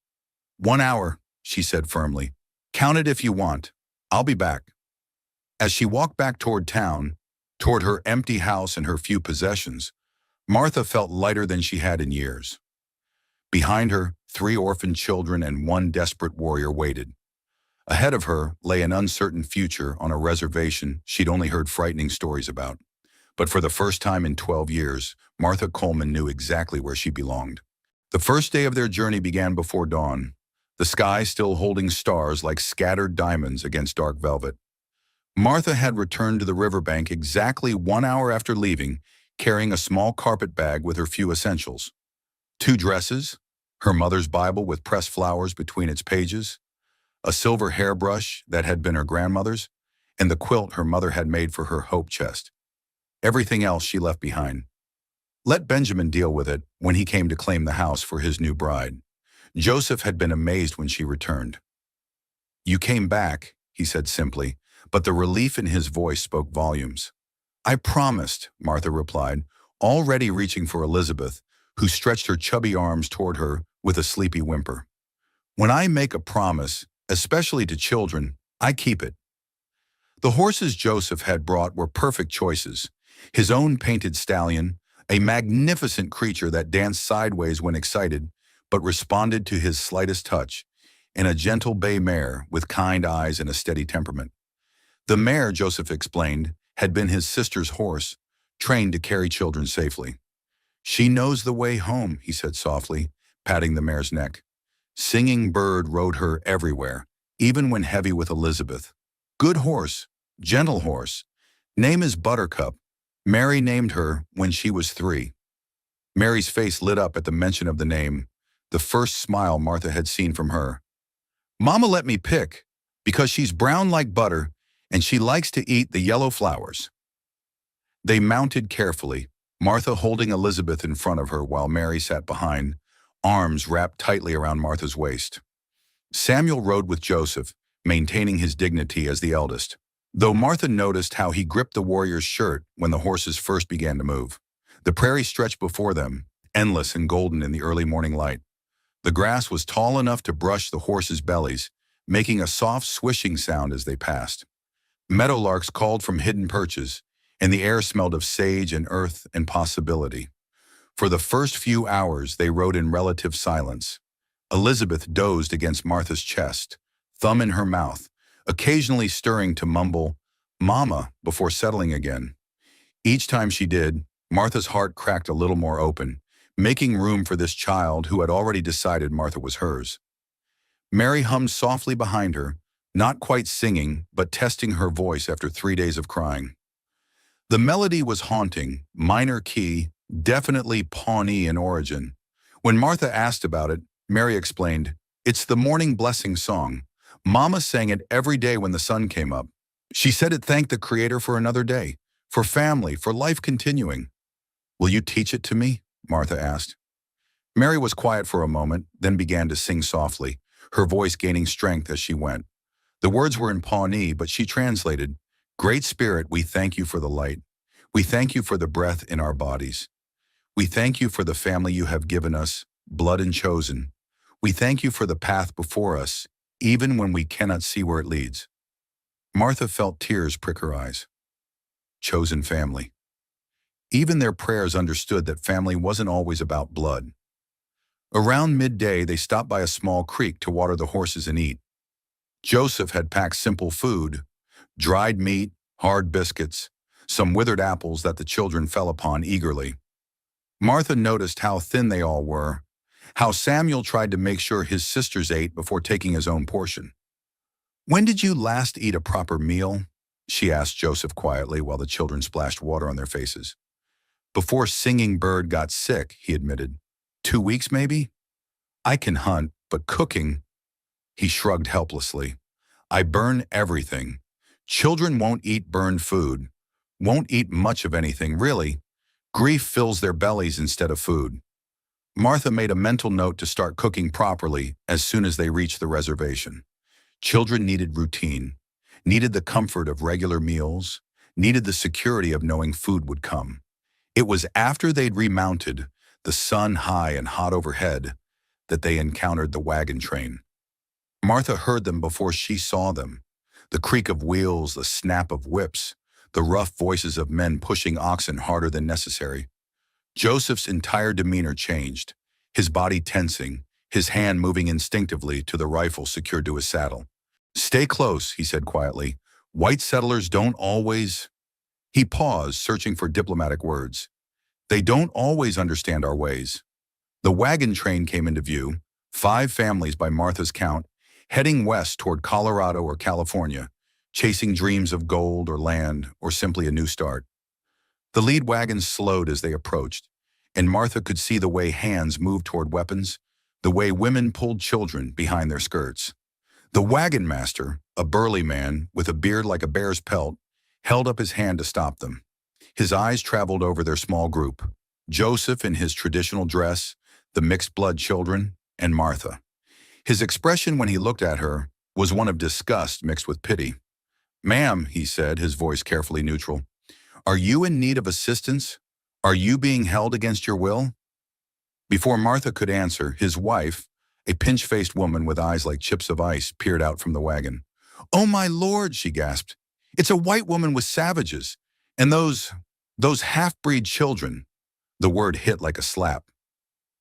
S1: 1 hour, she said firmly. Count it if you want. I'll be back. As she walked back toward town, toward her empty house and her few possessions, Martha felt lighter than she had in years. Behind her, 3 orphaned children and 1 desperate warrior waited. Ahead of her lay an uncertain future on a reservation she'd only heard frightening stories about. But for the first time in 12 years, Martha Coleman knew exactly where she belonged. The first day of their journey began before dawn, the sky still holding stars like scattered diamonds against dark velvet. Martha had returned to the riverbank exactly 1 hour after leaving, carrying a small carpet bag with her few essentials. 2 dresses, her mother's Bible with pressed flowers between its pages, a silver hairbrush that had been her grandmother's, and the quilt her mother had made for her hope chest. Everything else she left behind. Let Benjamin deal with it when he came to claim the house for his new bride. Joseph had been amazed when she returned. You came back, he said simply, but the relief in his voice spoke volumes. I promised, Martha replied, already reaching for Elizabeth, who stretched her chubby arms toward her with a sleepy whimper. When I make a promise, especially to children, I keep it. The horses Joseph had brought were perfect choices. His own painted stallion, a magnificent creature that danced sideways when excited, but responded to his slightest touch, and a gentle bay mare with kind eyes and a steady temperament. The mare, Joseph explained, had been his sister's horse, trained to carry children safely. She knows the way home, he said softly, patting the mare's neck. Singing Bird rode her everywhere, even when heavy with Elizabeth. Good horse, gentle horse. Name is Buttercup. Mary named her when she was 3. Mary's face lit up at the mention of the name, the first smile Martha had seen from her. Mama let me pick, because she's brown like butter, and she likes to eat the yellow flowers. They mounted carefully, Martha holding Elizabeth in front of her while Mary sat behind, arms wrapped tightly around Martha's waist. Samuel rode with Joseph, maintaining his dignity as the eldest, though Martha noticed how he gripped the warrior's shirt when the horses first began to move. The prairie stretched before them, endless and golden in the early morning light. The grass was tall enough to brush the horses' bellies, making a soft swishing sound as they passed. Meadowlarks called from hidden perches, and the air smelled of sage and earth and possibility. For the first few hours, they rode in relative silence. Elizabeth dozed against Martha's chest, thumb in her mouth, occasionally stirring to mumble, "Mama," before settling again. Each time she did, Martha's heart cracked a little more open, making room for this child who had already decided Martha was hers. Mary hummed softly behind her, not quite singing, but testing her voice after 3 days of crying. The melody was haunting, minor key, definitely Pawnee in origin. When Martha asked about it, Mary explained, "It's the morning blessing song. Mama sang it every day when the sun came up. She said it thanked the Creator for another day, for family, for life continuing." "Will you teach it to me?" Martha asked. Mary was quiet for a moment, then began to sing softly, her voice gaining strength as she went. The words were in Pawnee, but she translated, "Great Spirit, we thank you for the light. We thank you for the breath in our bodies. We thank you for the family you have given us, blood and chosen. We thank you for the path before us, even when we cannot see where it leads." Martha felt tears prick her eyes. Chosen family. Even their prayers understood that family wasn't always about blood. Around midday, they stopped by a small creek to water the horses and eat. Joseph had packed simple food, dried meat, hard biscuits, some withered apples that the children fell upon eagerly. Martha noticed how thin they all were, how Samuel tried to make sure his sisters ate before taking his own portion. "When did you last eat a proper meal?" she asked Joseph quietly while the children splashed water on their faces. "Before Singing Bird got sick," he admitted. 2 weeks maybe? "I can hunt, but cooking—" He shrugged helplessly. "I burn everything. Children won't eat burned food, won't eat much of anything, really. Grief fills their bellies instead of food." Martha made a mental note to start cooking properly as soon as they reached the reservation. Children needed routine, needed the comfort of regular meals, needed the security of knowing food would come. It was after they'd remounted, the sun high and hot overhead, that they encountered the wagon train. Martha heard them before she saw them. The creak of wheels, the snap of whips, the rough voices of men pushing oxen harder than necessary. Joseph's entire demeanor changed, his body tensing, his hand moving instinctively to the rifle secured to his saddle. "Stay close," he said quietly. "White settlers don't always—" He paused, searching for diplomatic words. "They don't always understand our ways." The wagon train came into view, 5 families by Martha's count, heading west toward Colorado or California, chasing dreams of gold or land or simply a new start. The lead wagons slowed as they approached, and Martha could see the way hands moved toward weapons, the way women pulled children behind their skirts. The wagon master, a burly man with a beard like a bear's pelt, held up his hand to stop them. His eyes traveled over their small group, Joseph in his traditional dress, the mixed-blood children, and Martha. His expression when he looked at her was one of disgust mixed with pity. "Ma'am," he said, his voice carefully neutral, "are you in need of assistance? Are you being held against your will?" Before Martha could answer, his wife, a pinch-faced woman with eyes like chips of ice, peered out from the wagon. "Oh, my lord," she gasped. "It's a white woman with savages. And those half-breed children." The word hit like a slap.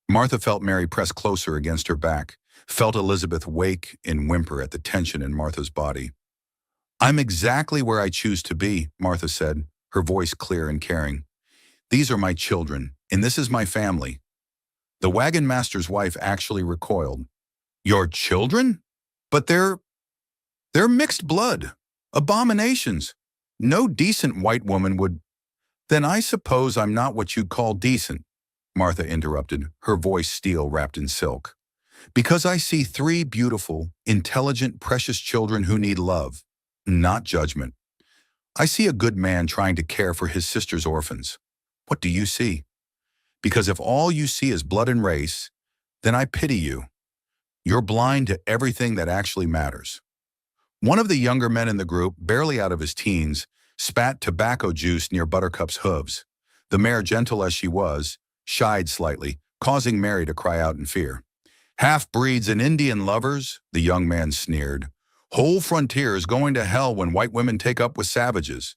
S1: Martha felt Mary press closer against her back, felt Elizabeth wake and whimper at the tension in Martha's body. "I'm exactly where I choose to be," Martha said, her voice clear and caring. "These are my children, and this is my family." The wagon master's wife actually recoiled. "Your children? But they're mixed blood. Abominations. No decent white woman would—" "Then I suppose I'm not what you'd call decent," Martha interrupted, her voice steel wrapped in silk. "Because I see 3 beautiful, intelligent, precious children who need love, not judgment. I see a good man trying to care for his sister's orphans. What do you see? Because if all you see is blood and race, then I pity you. You're blind to everything that actually matters." One of the younger men in the group, barely out of his teens, spat tobacco juice near Buttercup's hooves. The mare, gentle as she was, shied slightly, causing Mary to cry out in fear. "Half-breeds and Indian lovers," the young man sneered. Whole frontiers going to hell when white women take up with savages.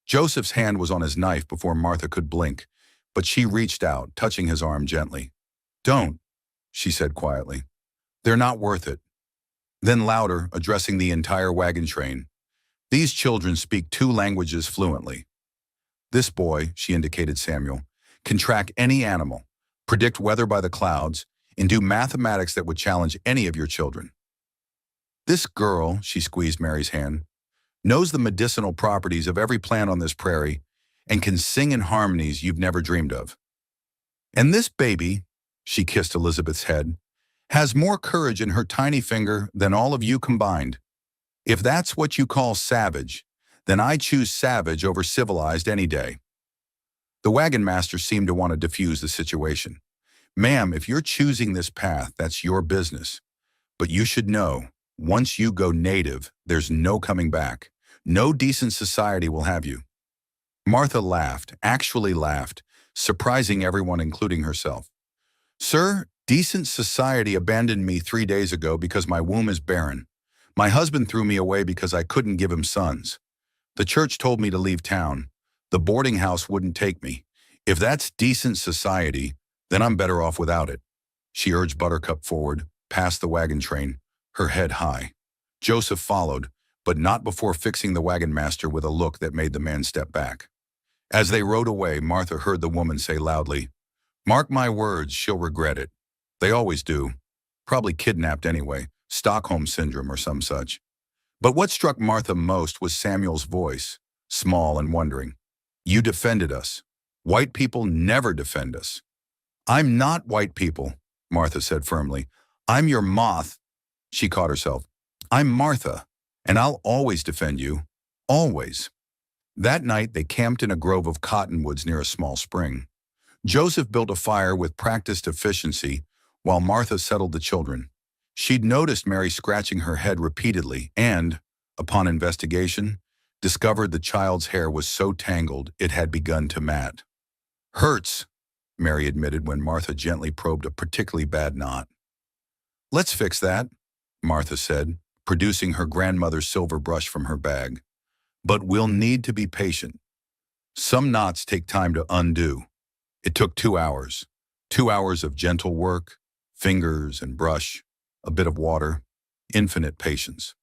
S1: Joseph's hand was on his knife before Martha could blink, but she reached out, touching his arm gently. Don't, she said quietly. They're not worth it. Then louder, addressing the entire wagon train. These children speak 2 languages fluently. This boy, she indicated Samuel, can track any animal, predict weather by the clouds, and do mathematics that would challenge any of your children. This girl, she squeezed Mary's hand, knows the medicinal properties of every plant on this prairie and can sing in harmonies you've never dreamed of. And this baby, she kissed Elizabeth's head, has more courage in her tiny finger than all of you combined. If that's what you call savage, then I choose savage over civilized any day. The wagon master seemed to want to diffuse the situation. Ma'am, if you're choosing this path, that's your business. But you should know, once you go native, there's no coming back. No decent society will have you. Martha laughed, actually laughed, surprising everyone, including herself. Sir, decent society abandoned me 3 days ago because my womb is barren. My husband threw me away because I couldn't give him sons. The church told me to leave town. The boarding house wouldn't take me. If that's decent society, then I'm better off without it. She urged Buttercup forward, past the wagon train, her head high. Joseph followed, but not before fixing the wagon master with a look that made the man step back. As they rode away, Martha heard the woman say loudly, "Mark my words, she'll regret it. They always do. Probably kidnapped anyway, Stockholm Syndrome or some such." But what struck Martha most was Samuel's voice, small and wondering. "You defended us. White people never defend us." "I'm not white people," Martha said firmly. "I'm your moth." She caught herself. "I'm Martha, and I'll always defend you. Always." That night, they camped in a grove of cottonwoods near a small spring. Joseph built a fire with practiced efficiency while Martha settled the children. She'd noticed Mary scratching her head repeatedly and, upon investigation, discovered the child's hair was so tangled it had begun to mat. "Hurts," Mary admitted when Martha gently probed a particularly bad knot. "Let's fix that," Martha said, producing her grandmother's silver brush from her bag. "But we'll need to be patient. Some knots take time to undo." It took 2 hours. 2 hours of gentle work, fingers and brush, a bit of water, infinite patience.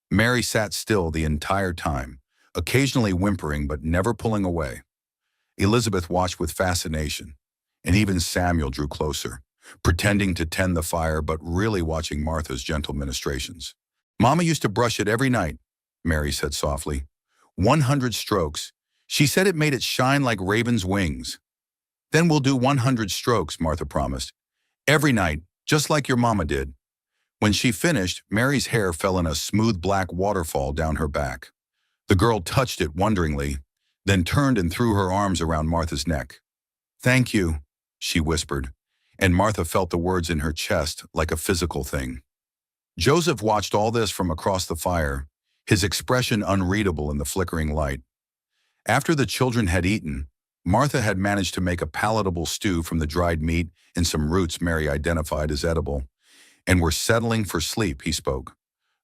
S1: Mary sat still the entire time, occasionally whimpering but never pulling away. Elizabeth watched with fascination, and even Samuel drew closer, pretending to tend the fire but really watching Martha's gentle ministrations. "Mama used to brush it every night," Mary said softly. 100 strokes. She said it made it shine like raven's wings. "Then we'll do 100 strokes," Martha promised. "Every night, just like your mama did." When she finished, Mary's hair fell in a smooth black waterfall down her back. The girl touched it wonderingly, then turned and threw her arms around Martha's neck. "Thank you," she whispered, and Martha felt the words in her chest like a physical thing. Joseph watched all this from across the fire, his expression unreadable in the flickering light. After the children had eaten, Martha had managed to make a palatable stew from the dried meat and some roots Mary identified as edible, and were settling for sleep, he spoke.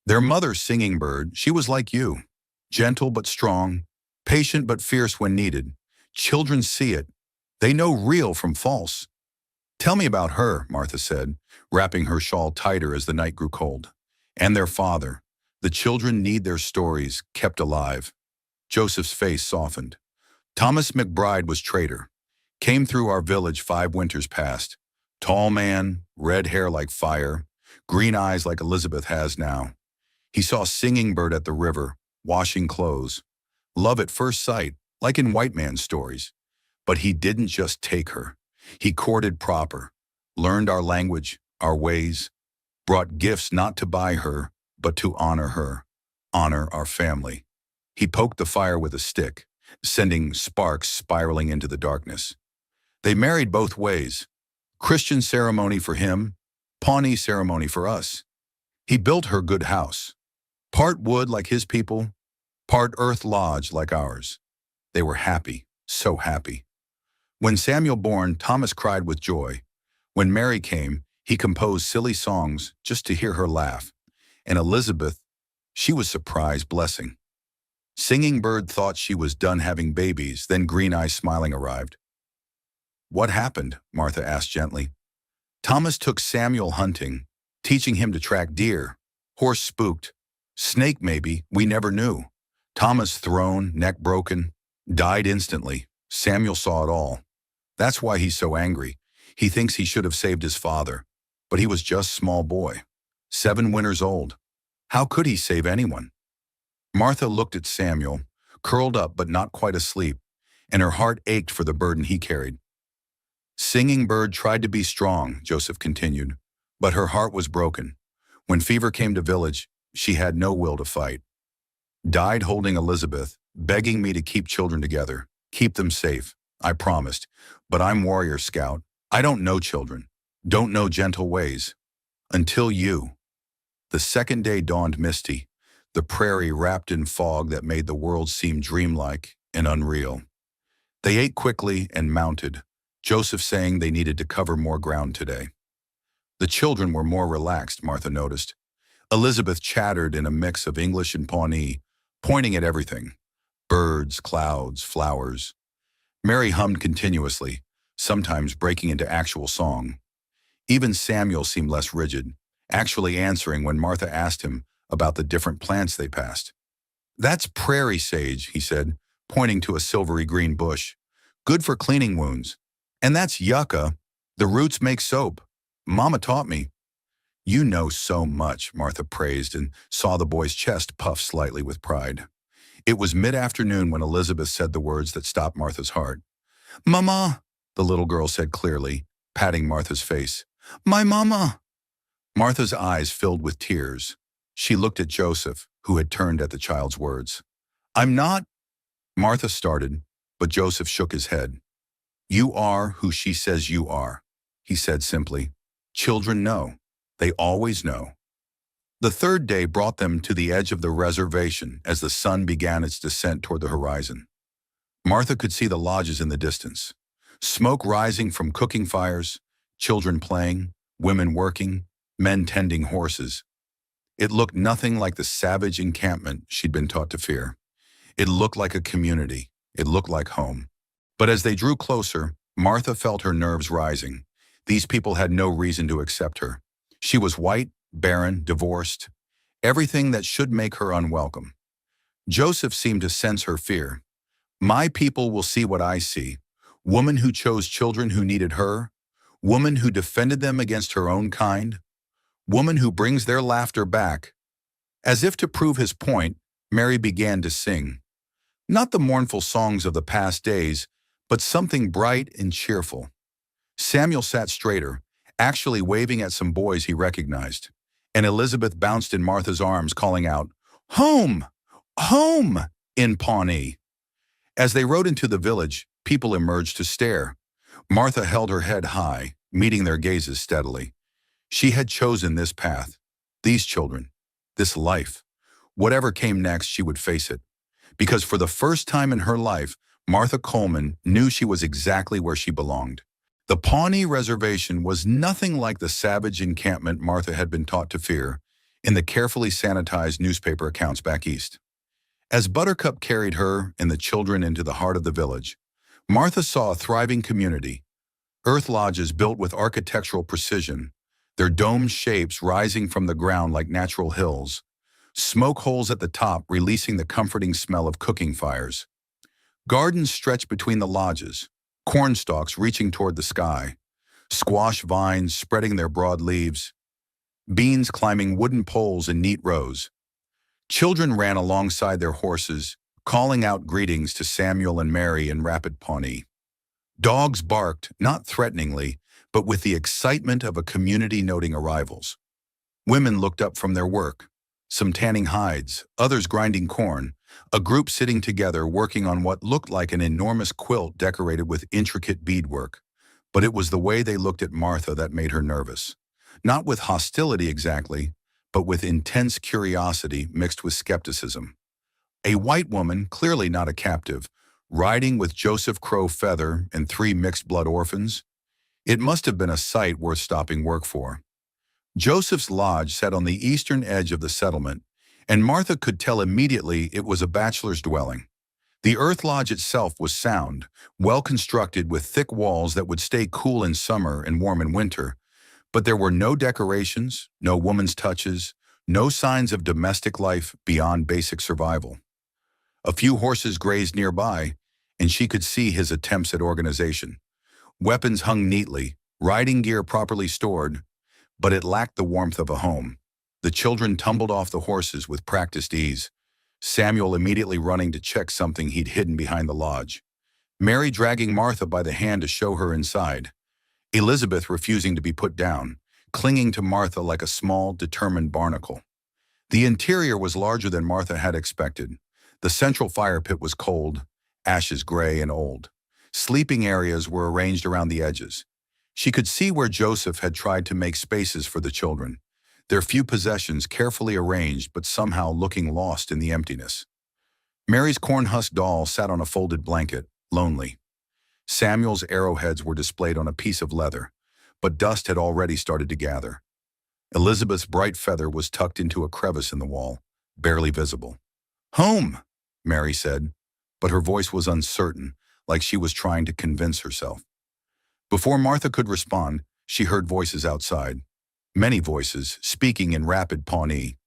S1: Their mother, Singing Bird, she was like you, gentle but strong, patient but fierce when needed. Children see it. They know real from false. "Tell me about her," Martha said, wrapping her shawl tighter as the night grew cold. "And their father. The children need their stories kept alive." Joseph's face softened. "Thomas McBride was traitor. Came through our village 5 winters past. Tall man, red hair like fire, green eyes like Elizabeth has now. He saw Singing Bird at the river, washing clothes. Love at first sight, like in white man's stories. But he didn't just take her. He courted proper, learned our language, our ways, brought gifts not to buy her, but to honor her, honor our family. He poked the fire with a stick, sending sparks spiraling into the darkness. They married both ways. Christian ceremony for him, Pawnee ceremony for us. He built her good house. Part wood like his people, part earth lodge like ours. They were happy, so happy. When Samuel born, Thomas cried with joy. When Mary came, he composed silly songs just to hear her laugh. And Elizabeth, She was surprised, blessing. Singing Bird thought she was done having babies, then Green Eyes Smiling arrived. "What happened?" Martha asked gently. "Thomas took Samuel hunting, teaching him to track deer. Horse spooked. Snake maybe, we never knew. Thomas thrown, neck broken, died instantly. Samuel saw it all. That's why he's so angry. He thinks he should have saved his father. But he was just small boy, 7 winters old. How could he save anyone?" Martha looked at Samuel, curled up but not quite asleep, and her heart ached for the burden he carried. "Singing Bird tried to be strong," Joseph continued, "but her heart was broken. When fever came to village, she had no will to fight. Died holding Elizabeth, begging me to keep children together, keep them safe. I promised, but I'm warrior scout. I don't know children, don't know gentle ways. Until you." The second day dawned misty, the prairie wrapped in fog that made the world seem dreamlike and unreal. They ate quickly and mounted, Joseph saying they needed to cover more ground today. The children were more relaxed, Martha noticed. Elizabeth chattered in a mix of English and Pawnee, pointing at everything: birds, clouds, flowers. Mary hummed continuously, sometimes breaking into actual song. Even Samuel seemed less rigid, actually answering when Martha asked him about the different plants they passed. "That's prairie sage," he said, pointing to a silvery green bush. "Good for cleaning wounds. And that's yucca. The roots make soap. Mama taught me." "You know so much," Martha praised and saw the boy's chest puff slightly with pride. It was mid-afternoon when Elizabeth said the words that stopped Martha's heart. "Mama," the little girl said clearly, patting Martha's face. "My mama." Martha's eyes filled with tears. She looked at Joseph, who had turned at the child's words. "I'm not—" Martha started, but Joseph shook his head. "You are who she says you are," he said simply. "Children know. They always know." The third day brought them to the edge of the reservation as the sun began its descent toward the horizon. Martha could see the lodges in the distance. Smoke rising from cooking fires, children playing, women working, men tending horses. It looked nothing like the savage encampment she'd been taught to fear. It looked like a community. It looked like home. But as they drew closer, Martha felt her nerves rising. These people had no reason to accept her. She was white, barren, divorced, everything that should make her unwelcome. Joseph seemed to sense her fear. "My people will see what I see. Woman who chose children who needed her. Woman who defended them against her own kind. Woman who brings their laughter back." As if to prove his point, Mary began to sing. Not the mournful songs of the past days, but something bright and cheerful. Samuel sat straighter, actually waving at some boys he recognized, and Elizabeth bounced in Martha's arms, calling out, "Home! Home!" in Pawnee. As they rode into the village, people emerged to stare. Martha held her head high, meeting their gazes steadily. She had chosen this path, these children, this life. Whatever came next, she would face it. Because for the first time in her life, Martha Coleman knew she was exactly where she belonged. The Pawnee Reservation was nothing like the savage encampment Martha had been taught to fear in the carefully sanitized newspaper accounts back east. As Buttercup carried her and the children into the heart of the village, Martha saw a thriving community. Earth lodges built with architectural precision, their domed shapes rising from the ground like natural hills, smoke holes at the top releasing the comforting smell of cooking fires. Gardens stretched between the lodges, corn stalks reaching toward the sky, squash vines spreading their broad leaves, beans climbing wooden poles in neat rows. Children ran alongside their horses, calling out greetings to Samuel and Mary in rapid Pawnee. Dogs barked, not threateningly, but with the excitement of a community noting arrivals. Women looked up from their work, some tanning hides, others grinding corn, a group sitting together working on what looked like an enormous quilt decorated with intricate beadwork. But it was the way they looked at Martha that made her nervous. Not with hostility exactly, but with intense curiosity mixed with skepticism. A white woman, clearly not a captive, riding with Joseph Crow Feather and 3 mixed-blood orphans. It must have been a sight worth stopping work for. Joseph's lodge sat on the eastern edge of the settlement, and Martha could tell immediately it was a bachelor's dwelling. The earth lodge itself was sound, well constructed with thick walls that would stay cool in summer and warm in winter, but there were no decorations, no woman's touches, no signs of domestic life beyond basic survival. A few horses grazed nearby, and she could see his attempts at organization. Weapons hung neatly, riding gear properly stored, but it lacked the warmth of a home. The children tumbled off the horses with practiced ease, Samuel immediately running to check something he'd hidden behind the lodge, Mary dragging Martha by the hand to show her inside, Elizabeth refusing to be put down, clinging to Martha like a small, determined barnacle. The interior was larger than Martha had expected. The central fire pit was cold, ashes gray and old. Sleeping areas were arranged around the edges. She could see where Joseph had tried to make spaces for the children, their few possessions carefully arranged but somehow looking lost in the emptiness. Mary's corn-husk doll sat on a folded blanket, lonely. Samuel's arrowheads were displayed on a piece of leather, but dust had already started to gather. Elizabeth's bright feather was tucked into a crevice in the wall, barely visible. "Home," Mary said, but her voice was uncertain, like she was trying to convince herself. Before Martha could respond, she heard voices outside. Many voices, speaking in rapid Pawnee.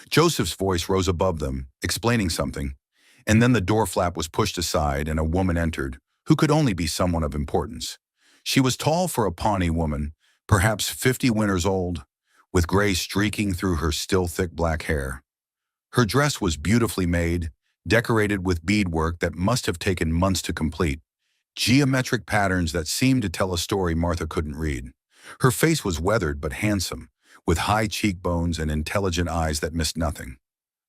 S1: Joseph's voice rose above them, explaining something, and then the door flap was pushed aside and a woman entered, who could only be someone of importance. She was tall for a Pawnee woman, perhaps 50 winters old, with gray streaking through her still thick black hair. Her dress was beautifully made, decorated with beadwork that must have taken months to complete, geometric patterns that seemed to tell a story Martha couldn't read. Her face was weathered but handsome, with high cheekbones and intelligent eyes that missed nothing.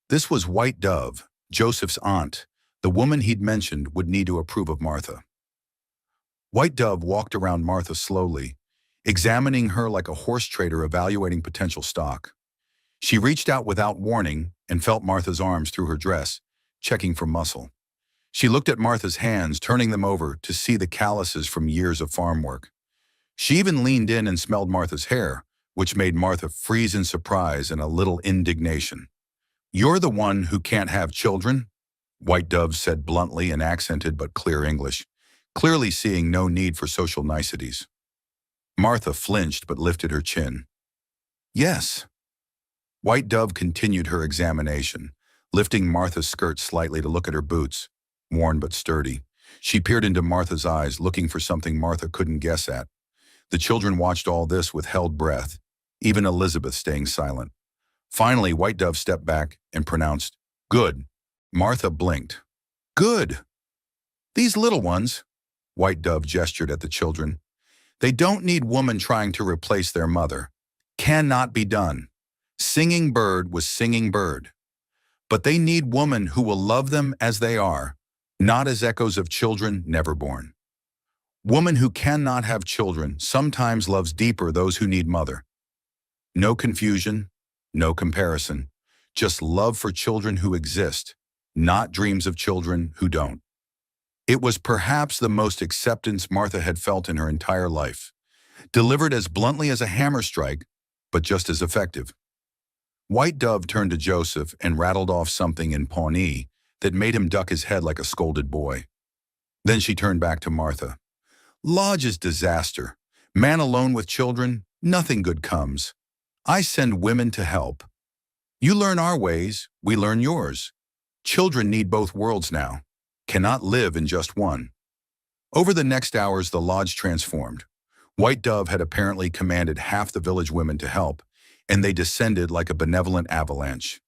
S1: This was White Dove, Joseph's aunt, the woman he'd mentioned would need to approve of Martha. White Dove walked around Martha slowly, examining her like a horse trader evaluating potential stock. She reached out without warning and felt Martha's arms through her dress, checking for muscle. She looked at Martha's hands, turning them over to see the calluses from years of farm work. She even leaned in and smelled Martha's hair, which made Martha freeze in surprise and a little indignation. "You're the one who can't have children?" White Dove said bluntly in accented but clear English, clearly seeing no need for social niceties. Martha flinched but lifted her chin. "Yes." White Dove continued her examination, lifting Martha's skirt slightly to look at her boots, worn but sturdy. She peered into Martha's eyes, looking for something Martha couldn't guess at. The children watched all this with held breath, even Elizabeth staying silent. Finally, White Dove stepped back and pronounced, "Good." Martha blinked. "Good. These little ones," White Dove gestured at the children, "they don't need woman trying to replace their mother. Cannot be done. Singing bird was singing bird. But they need woman who will love them as they are, not as echoes of children never born. Woman who cannot have children sometimes loves deeper those who need mother. No confusion, no comparison, just love for children who exist, not dreams of children who don't." It was perhaps the most acceptance Martha had felt in her entire life, delivered as bluntly as a hammer strike, but just as effective. White Dove turned to Joseph and rattled off something in Pawnee that made him duck his head like a scolded boy. Then she turned back to Martha. "Lodge is disaster. Man alone with children, nothing good comes. I send women to help. You learn our ways, we learn yours. Children need both worlds now. Cannot live in just one." Over the next hours, the lodge transformed. White Dove had apparently commanded half the village women to help, and they descended like a benevolent avalanche.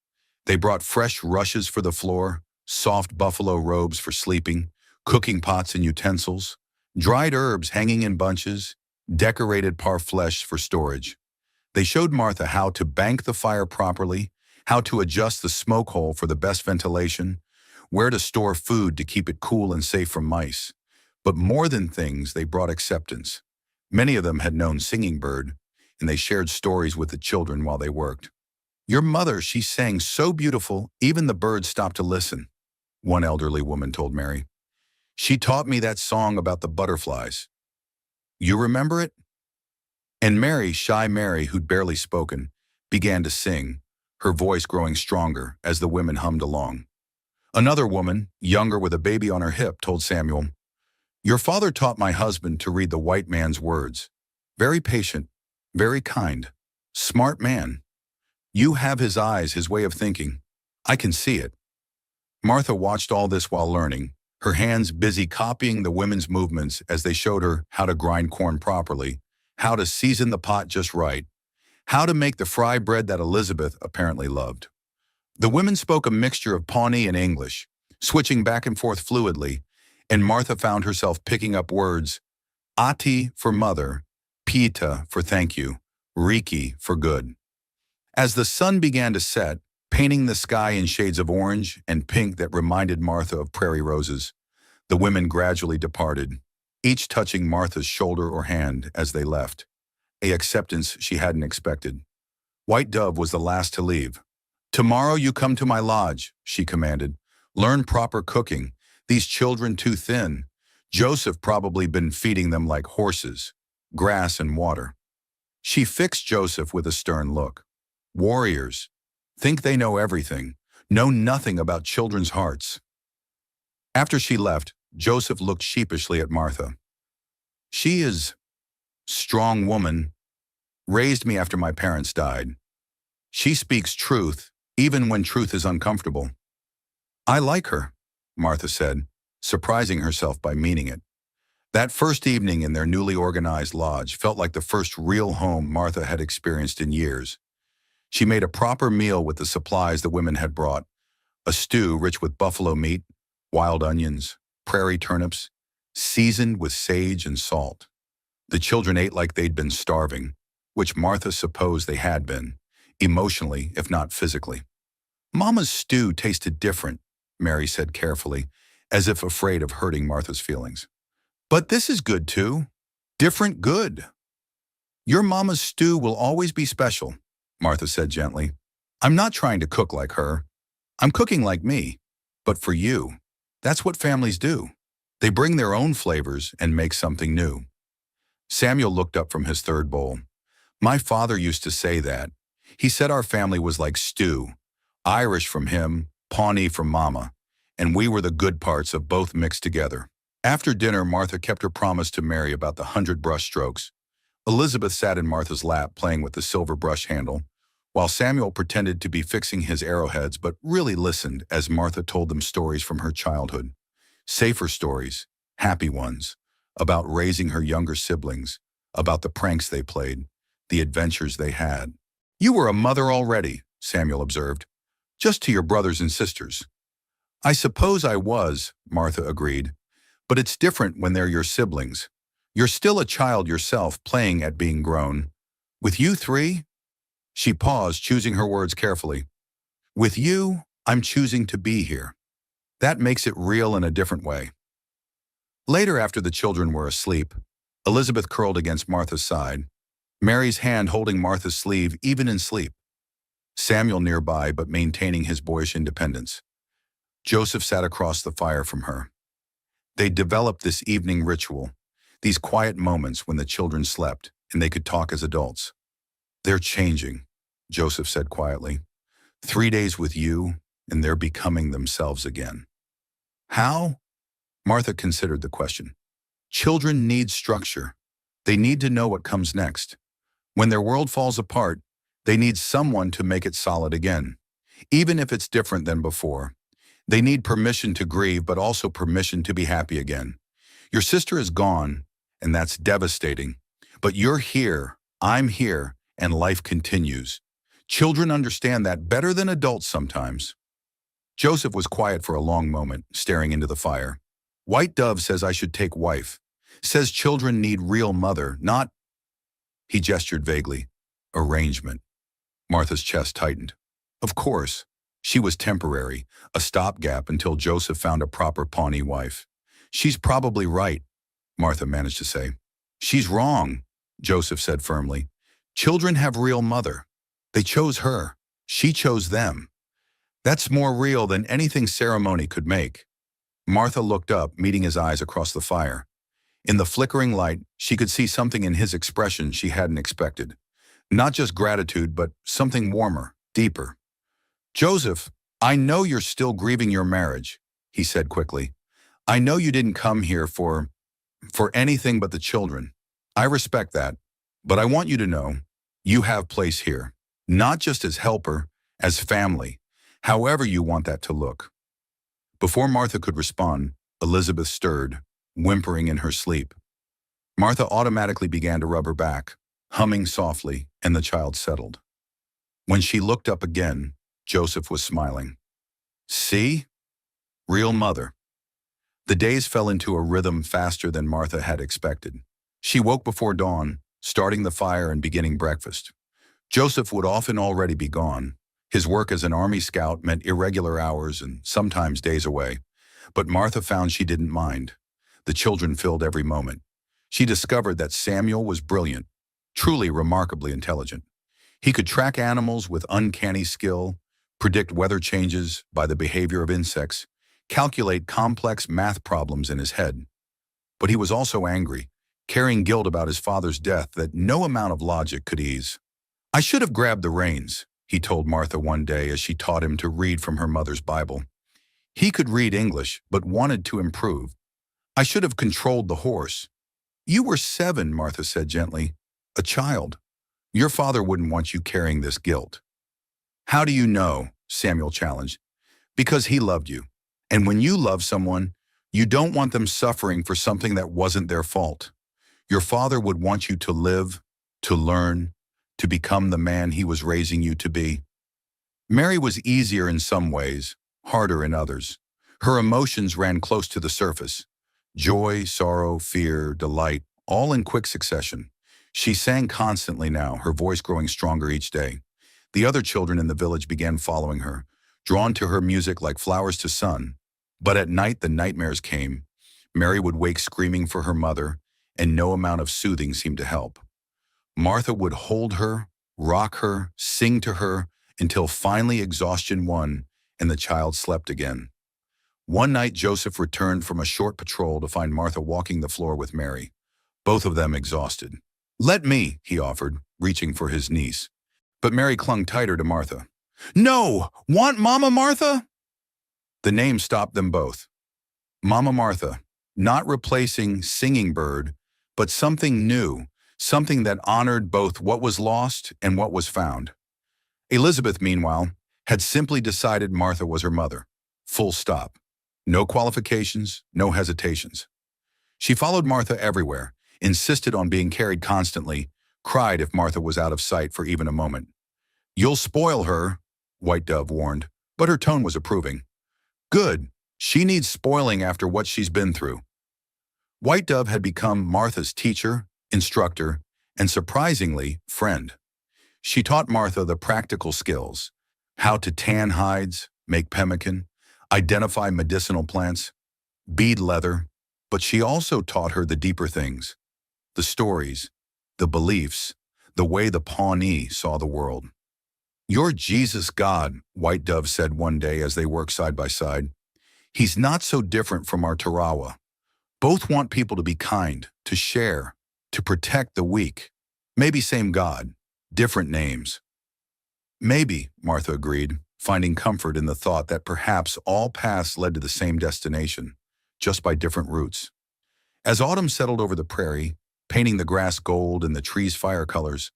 S1: They brought fresh rushes for the floor, soft buffalo robes for sleeping, cooking pots and utensils, dried herbs hanging in bunches, decorated parfleche for storage. They showed Martha how to bank the fire properly, how to adjust the smoke hole for the best ventilation, where to store food to keep it cool and safe from mice. But more than things, they brought acceptance. Many of them had known Singing Bird, and they shared stories with the children while they worked. "Your mother, she sang so beautiful, even the birds stopped to listen," one elderly woman told Mary. "She taught me that song about the butterflies. You remember it?" And Mary, shy Mary, who'd barely spoken, began to sing, her voice growing stronger as the women hummed along. Another woman, younger with a baby on her hip, told Samuel, "Your father taught my husband to read the white man's words. Very patient, very kind, smart man. You have his eyes, his way of thinking. I can see it." Martha watched all this while learning, her hands busy copying the women's movements as they showed her how to grind corn properly, how to season the pot just right, how to make the fry bread that Elizabeth apparently loved. The women spoke a mixture of Pawnee and English, switching back and forth fluidly, and Martha found herself picking up words: Ati for mother, Pita for thank you, Riki for good. As the sun began to set, painting the sky in shades of orange and pink that reminded Martha of prairie roses, the women gradually departed, each touching Martha's shoulder or hand as they left, a acceptance she hadn't expected. White Dove was the last to leave. "Tomorrow you come to my lodge," she commanded. "Learn proper cooking. These children too thin. Joseph probably been feeding them like horses, grass and water." She fixed Joseph with a stern look. Warriors. Think they know everything. Know nothing about children's hearts. After she left, Joseph looked sheepishly at Martha. "She is strong woman. Raised me after my parents died. She speaks truth, even when truth is uncomfortable." "I like her," Martha said, surprising herself by meaning it. That first evening in their newly organized lodge felt like the first real home Martha had experienced in years. She made a proper meal with the supplies the women had brought, a stew rich with buffalo meat, wild onions, prairie turnips, seasoned with sage and salt. The children ate like they'd been starving, which Martha supposed they had been, emotionally if not physically. "Mama's stew tasted different," Mary said carefully, as if afraid of hurting Martha's feelings. "But this is good too. Different good. Your mama's stew will always be special," Martha said gently. "I'm not trying to cook like her. I'm cooking like me. But for you, that's what families do. They bring their own flavors and make something new." Samuel looked up from his third bowl. "My father used to say that. He said our family was like stew, Irish from him, Pawnee from Mama, and we were the good parts of both mixed together." After dinner, Martha kept her promise to Mary about the 100 brush strokes. Elizabeth sat in Martha's lap playing with the silver brush handle, while Samuel pretended to be fixing his arrowheads but really listened as Martha told them stories from her childhood. Safer stories, happy ones, about raising her younger siblings, about the pranks they played, the adventures they had. "You were a mother already," Samuel observed, "just to your brothers and sisters." "I suppose I was," Martha agreed, "but it's different when they're your siblings. You're still a child yourself, playing at being grown. With you three?" She paused, choosing her words carefully. "With you, I'm choosing to be here. That makes it real in a different way." Later, after the children were asleep, Elizabeth curled against Martha's side, Mary's hand holding Martha's sleeve even in sleep. Samuel nearby, but maintaining his boyish independence. Joseph sat across the fire from her. They developed this evening ritual, these quiet moments when the children slept and they could talk as adults. "They're changing," Joseph said quietly. 3 days with you, and they're becoming themselves again." "How?" Martha considered the question. "Children need structure. They need to know what comes next. When their world falls apart, they need someone to make it solid again, even if it's different than before. They need permission to grieve, but also permission to be happy again. Your sister is gone, and that's devastating. But you're here, I'm here, and life continues. Children understand that better than adults sometimes." Joseph was quiet for a long moment, staring into the fire. "White Dove says I should take wife. Says children need real mother, not—" He gestured vaguely. "Arrangement." Martha's chest tightened. Of course. She was temporary, a stopgap until Joseph found a proper Pawnee wife. "She's probably right," Martha managed to say. "She's wrong," Joseph said firmly. "Children have real mother. They chose her. She chose them. That's more real than anything ceremony could make." Martha looked up, meeting his eyes across the fire. In the flickering light, she could see something in his expression she hadn't expected. Not just gratitude, but something warmer, deeper. "Joseph, I know you're still grieving your marriage," he said quickly. "I know you didn't come here for anything but the children. I respect that, but I want you to know you have place here, not just as helper, as family, however you want that to look." Before Martha could respond, Elizabeth stirred, whimpering in her sleep. Martha automatically began to rub her back, humming softly, and the child settled. When she looked up again, Joseph was smiling. "See? Real mother." The days fell into a rhythm faster than Martha had expected. She woke before dawn, starting the fire and beginning breakfast. Joseph would often already be gone. His work as an army scout meant irregular hours and sometimes days away. But Martha found she didn't mind. The children filled every moment. She discovered that Samuel was brilliant, truly remarkably intelligent. He could track animals with uncanny skill, predict weather changes by the behavior of insects, calculate complex math problems in his head. But he was also angry, carrying guilt about his father's death that no amount of logic could ease. "I should have grabbed the reins," he told Martha one day as she taught him to read from her mother's Bible. He could read English, but wanted to improve. "I should have controlled the horse." "You were 7, Martha said gently. "A child. Your father wouldn't want you carrying this guilt." "How do you know?" Samuel challenged. "Because he loved you. And when you love someone, you don't want them suffering for something that wasn't their fault. Your father would want you to live, to learn, to become the man he was raising you to be." Mary was easier in some ways, harder in others. Her emotions ran close to the surface. Joy, sorrow, fear, delight, all in quick succession. She sang constantly now, her voice growing stronger each day. The other children in the village began following her, drawn to her music like flowers to sun. But at night the nightmares came. Mary would wake screaming for her mother, and no amount of soothing seemed to help. Martha would hold her, rock her, sing to her, until finally exhaustion won and the child slept again. One night Joseph returned from a short patrol to find Martha walking the floor with Mary, both of them exhausted. "Let me," he offered, reaching for his niece. But Mary clung tighter to Martha. "No! Want Mama Martha?" The name stopped them both. Mama Martha, not replacing Singing Bird, but something new, something that honored both what was lost and what was found. Elizabeth, meanwhile, had simply decided Martha was her mother. Full stop. No qualifications, no hesitations. She followed Martha everywhere, insisted on being carried constantly, cried if Martha was out of sight for even a moment. "You'll spoil her," White Dove warned, but her tone was approving. "Good. She needs spoiling after what she's been through." White Dove had become Martha's teacher, instructor, and surprisingly, friend. She taught Martha the practical skills: how to tan hides, make pemmican, identify medicinal plants, bead leather, but she also taught her the deeper things: the stories, the beliefs, the way the Pawnee saw the world. "You're Jesus' God," White Dove said one day as they worked side by side. "He's not so different from our Tarawa. Both want people to be kind, to share, to protect the weak. Maybe same God, different names." "Maybe," Martha agreed, finding comfort in the thought that perhaps all paths led to the same destination, just by different routes. As autumn settled over the prairie, painting the grass gold and the trees fire colors,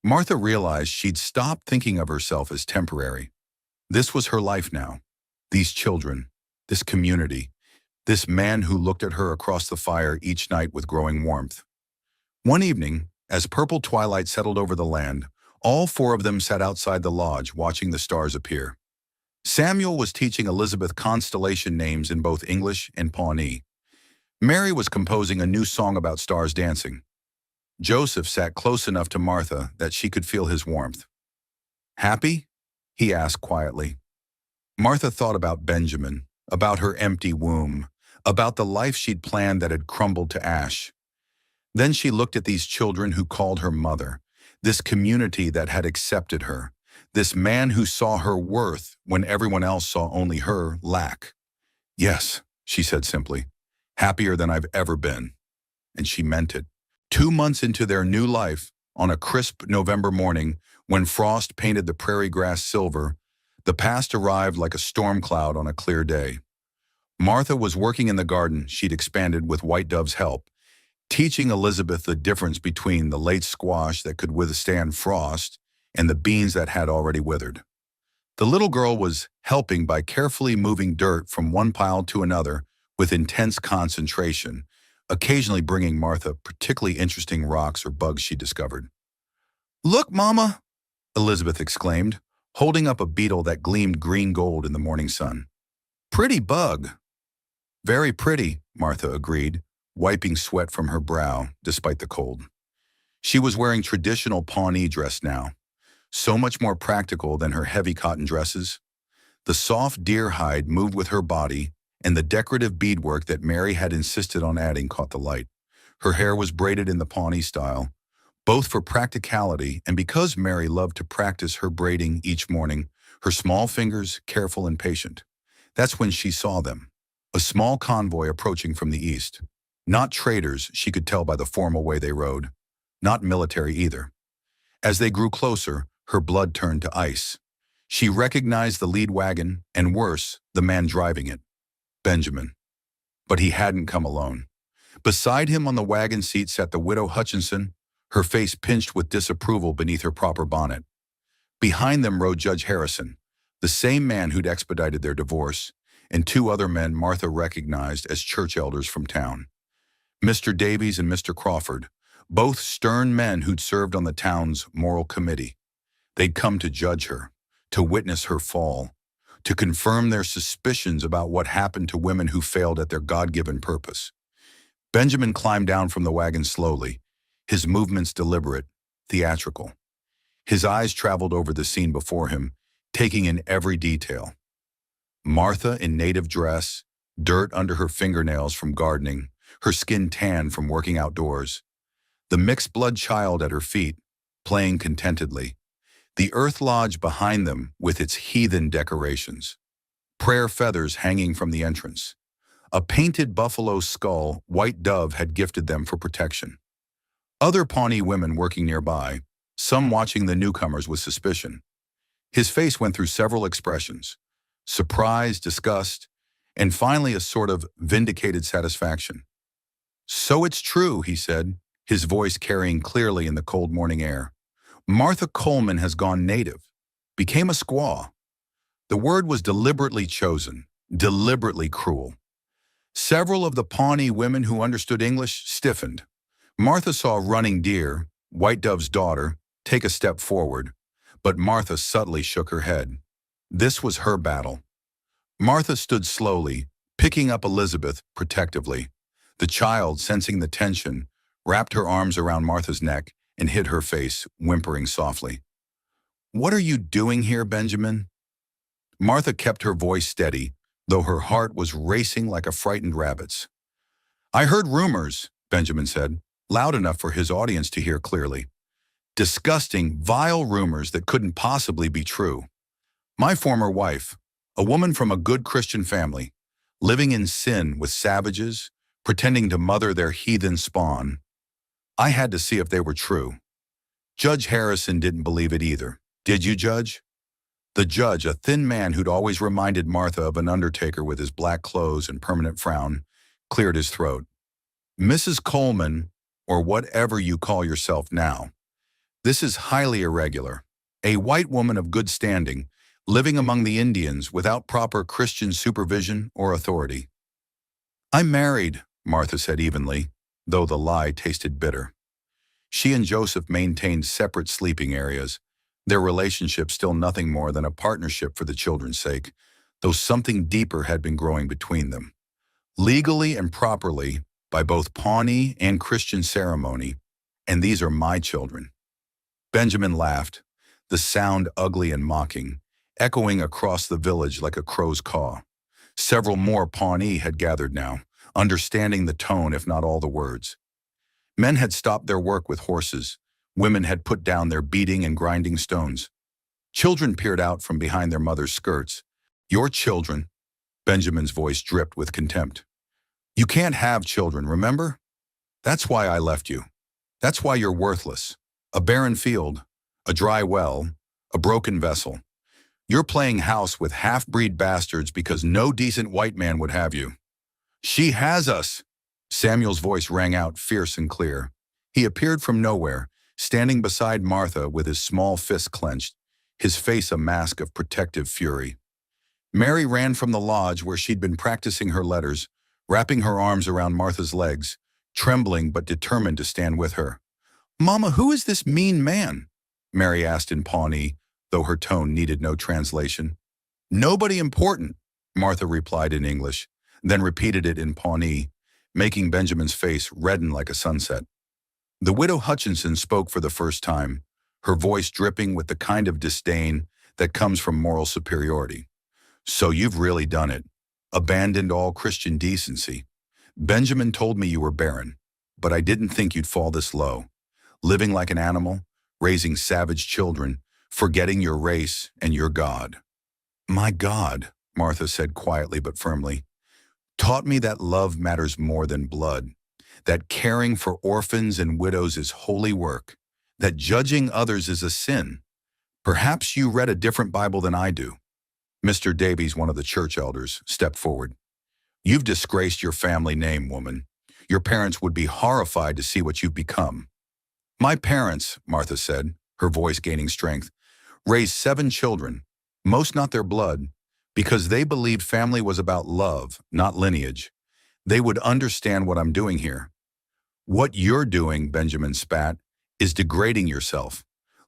S1: Martha realized she'd stopped thinking of herself as temporary. This was her life now. These children, this community, this man who looked at her across the fire each night with growing warmth. One evening, as purple twilight settled over the land, all 4 of them sat outside the lodge watching the stars appear. Samuel was teaching Elizabeth constellation names in both English and Pawnee. Mary was composing a new song about stars dancing. Joseph sat close enough to Martha that she could feel his warmth. "Happy?" he asked quietly. Martha thought about Benjamin, about her empty womb, about the life she'd planned that had crumbled to ash. Then she looked at these children who called her mother, this community that had accepted her, this man who saw her worth when everyone else saw only her lack. "Yes," she said simply, "happier than I've ever been." And she meant it. 2 months into their new life, on a crisp November morning, when frost painted the prairie grass silver, The past arrived like a storm cloud on a clear day. Martha was working in the garden she'd expanded with White Dove's help, teaching Elizabeth the difference between the late squash that could withstand frost and the beans that had already withered. The little girl was helping by carefully moving dirt from one pile to another with intense concentration, occasionally bringing Martha particularly interesting rocks or bugs she discovered. "Look, Mama!" Elizabeth exclaimed, holding up a beetle that gleamed green gold in the morning sun. "Pretty bug." "Very pretty," Martha agreed, wiping sweat from her brow despite the cold. She was wearing traditional Pawnee dress now, so much more practical than her heavy cotton dresses. The soft deer hide moved with her body, and the decorative beadwork that Mary had insisted on adding caught the light. Her hair was braided in the Pawnee style, both for practicality and because Mary loved to practice her braiding each morning, her small fingers careful and patient. That's when she saw them, a small convoy approaching from the east. Not traders, she could tell by the formal way they rode. Not military either. As they grew closer, her blood turned to ice. She recognized the lead wagon, and worse, the man driving it, Benjamin. But he hadn't come alone. Beside him on the wagon seat sat the widow Hutchinson, her face pinched with disapproval beneath her proper bonnet. Behind them rode Judge Harrison, the same man who'd expedited their divorce, and two other men Martha recognized as church elders from town. Mr. Davies and Mr. Crawford, both stern men who'd served on the town's moral committee. They'd come to judge her, to witness her fall, to confirm their suspicions about what happened to women who failed at their God-given purpose. Benjamin climbed down from the wagon slowly, his movements deliberate, theatrical. His eyes traveled over the scene before him, taking in every detail. Martha in native dress, dirt under her fingernails from gardening, her skin tan from working outdoors. The mixed-blood child at her feet, playing contentedly. The earth lodge behind them with its heathen decorations. Prayer feathers hanging from the entrance. A painted buffalo skull White Dove had gifted them for protection. Other Pawnee women working nearby, some watching the newcomers with suspicion. His face went through several expressions: surprise, disgust, and finally a sort of vindicated satisfaction. "So it's true," he said, his voice carrying clearly in the cold morning air. "Martha Coleman has gone native, became a squaw." The word was deliberately chosen, deliberately cruel. Several of the Pawnee women who understood English stiffened. Martha saw Running Deer, White Dove's daughter, take a step forward, but Martha subtly shook her head. This was her battle. Martha stood slowly, picking up Elizabeth protectively. The child, sensing the tension, wrapped her arms around Martha's neck and hid her face, whimpering softly. "What are you doing here, Benjamin?" Martha kept her voice steady, though her heart was racing like a frightened rabbit's. "I heard rumors," Benjamin said, loud enough for his audience to hear clearly. "Disgusting, vile rumors that couldn't possibly be true. My former wife, a woman from a good Christian family, living in sin with savages, pretending to mother their heathen spawn. I had to see if they were true. Judge Harrison didn't believe it either. Did you, Judge?" The judge, a thin man who'd always reminded Martha of an undertaker with his black clothes and permanent frown, cleared his throat. "Mrs. Coleman, or whatever you call yourself now, this is highly irregular. A white woman of good standing, living among the Indians without proper Christian supervision or authority." "I'm married," Martha said evenly, though the lie tasted bitter. She and Joseph maintained separate sleeping areas, their relationship still nothing more than a partnership for the children's sake, though something deeper had been growing between them. Legally and properly, by both Pawnee and Christian ceremony, and these are my children. Benjamin laughed, the sound ugly and mocking, echoing across the village like a crow's caw. Several more Pawnee had gathered now, understanding the tone if not all the words. Men had stopped their work with horses. Women had put down their beating and grinding stones. Children peered out from behind their mother's skirts. "Your children," Benjamin's voice dripped with contempt. "You can't have children, remember? That's why I left you. That's why you're worthless. A barren field, a dry well, a broken vessel. You're playing house with half-breed bastards because no decent white man would have you. She has us! Samuel's voice rang out fierce and clear. He appeared from nowhere, standing beside Martha with his small fist clenched, his face a mask of protective fury. Mary ran from the lodge where she'd been practicing her letters, wrapping her arms around Martha's legs, trembling but determined to stand with her. "Mama, who is this mean man?" Mary asked in Pawnee, though her tone needed no translation. "Nobody important," Martha replied in English, then repeated it in Pawnee, making Benjamin's face redden like a sunset. The widow Hutchinson spoke for the first time, her voice dripping with the kind of disdain that comes from moral superiority. "So you've really done it. Abandoned all Christian decency. Benjamin told me you were barren, but I didn't think you'd fall this low. Living like an animal, raising savage children, forgetting your race and your God." "My God," Martha said quietly but firmly, "taught me that love matters more than blood, that caring for orphans and widows is holy work, that judging others is a sin. Perhaps you read a different Bible than I do." Mr. Davies, one of the church elders, stepped forward. "You've disgraced your family name, woman. Your parents would be horrified to see what you've become." "My parents," Martha said, her voice gaining strength, "raised 7 children, most not their blood, because they believed family was about love, not lineage. They would understand what I'm doing here." "What you're doing," Benjamin spat, "is degrading yourself.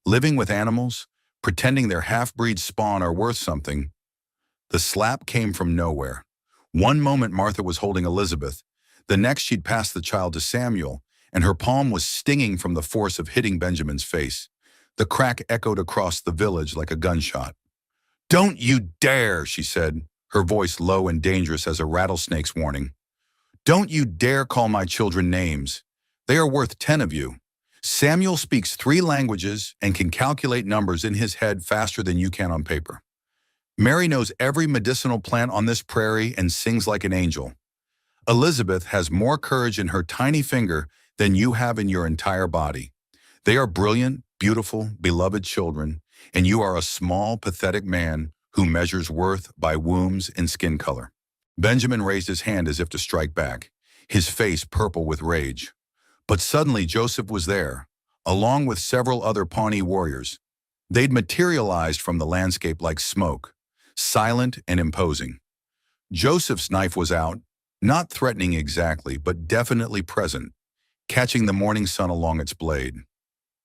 S1: Living with animals, pretending their half-breed spawn are worth something." The slap came from nowhere. One moment Martha was holding Elizabeth, the next she'd passed the child to Samuel, and her palm was stinging from the force of hitting Benjamin's face. The crack echoed across the village like a gunshot. "Don't you dare," she said, her voice low and dangerous as a rattlesnake's warning. "Don't you dare call my children names. They are worth 10 of you. Samuel speaks 3 languages and can calculate numbers in his head faster than you can on paper. Mary knows every medicinal plant on this prairie and sings like an angel. Elizabeth has more courage in her tiny finger than you have in your entire body. They are brilliant, beautiful, beloved children, and you are a small, pathetic man who measures worth by wombs and skin color." Benjamin raised his hand as if to strike back, his face purple with rage. But suddenly Joseph was there, along with several other Pawnee warriors. They'd materialized from the landscape like smoke, silent and imposing. Joseph's knife was out, not threatening exactly, but definitely present, catching the morning sun along its blade.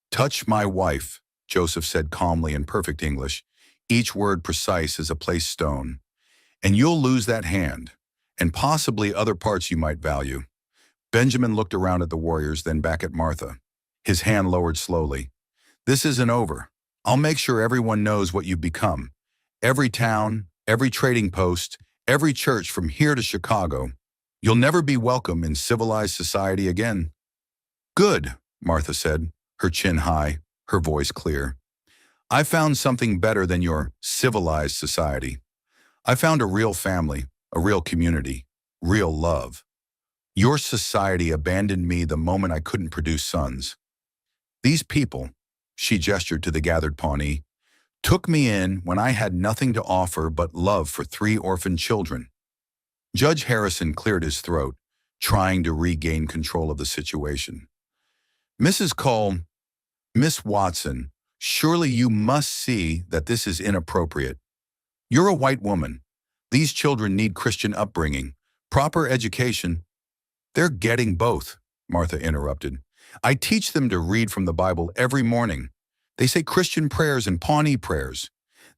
S1: "Touch my wife," Joseph said calmly in perfect English, each word precise as a placed stone, "and you'll lose that hand, and possibly other parts you might value." Benjamin looked around at the warriors, then back at Martha. His hand lowered slowly. "This isn't over. I'll make sure everyone knows what you've become. Every town, every trading post, every church from here to Chicago. You'll never be welcome in civilized society again." "Good," Martha said, her chin high, her voice clear. "I found something better than your civilized society. I found a real family, a real community, real love. Your society abandoned me the moment I couldn't produce sons. These people," she gestured to the gathered Pawnee, "took me in when I had nothing to offer but love for 3 orphan children." Judge Harrison cleared his throat, trying to regain control of the situation. "Mrs. Cole, Miss Watson, surely you must see that this is inappropriate. You're a white woman. These children need Christian upbringing, proper education." "They're getting both," Martha interrupted. "I teach them to read from the Bible every morning. They say Christian prayers and Pawnee prayers.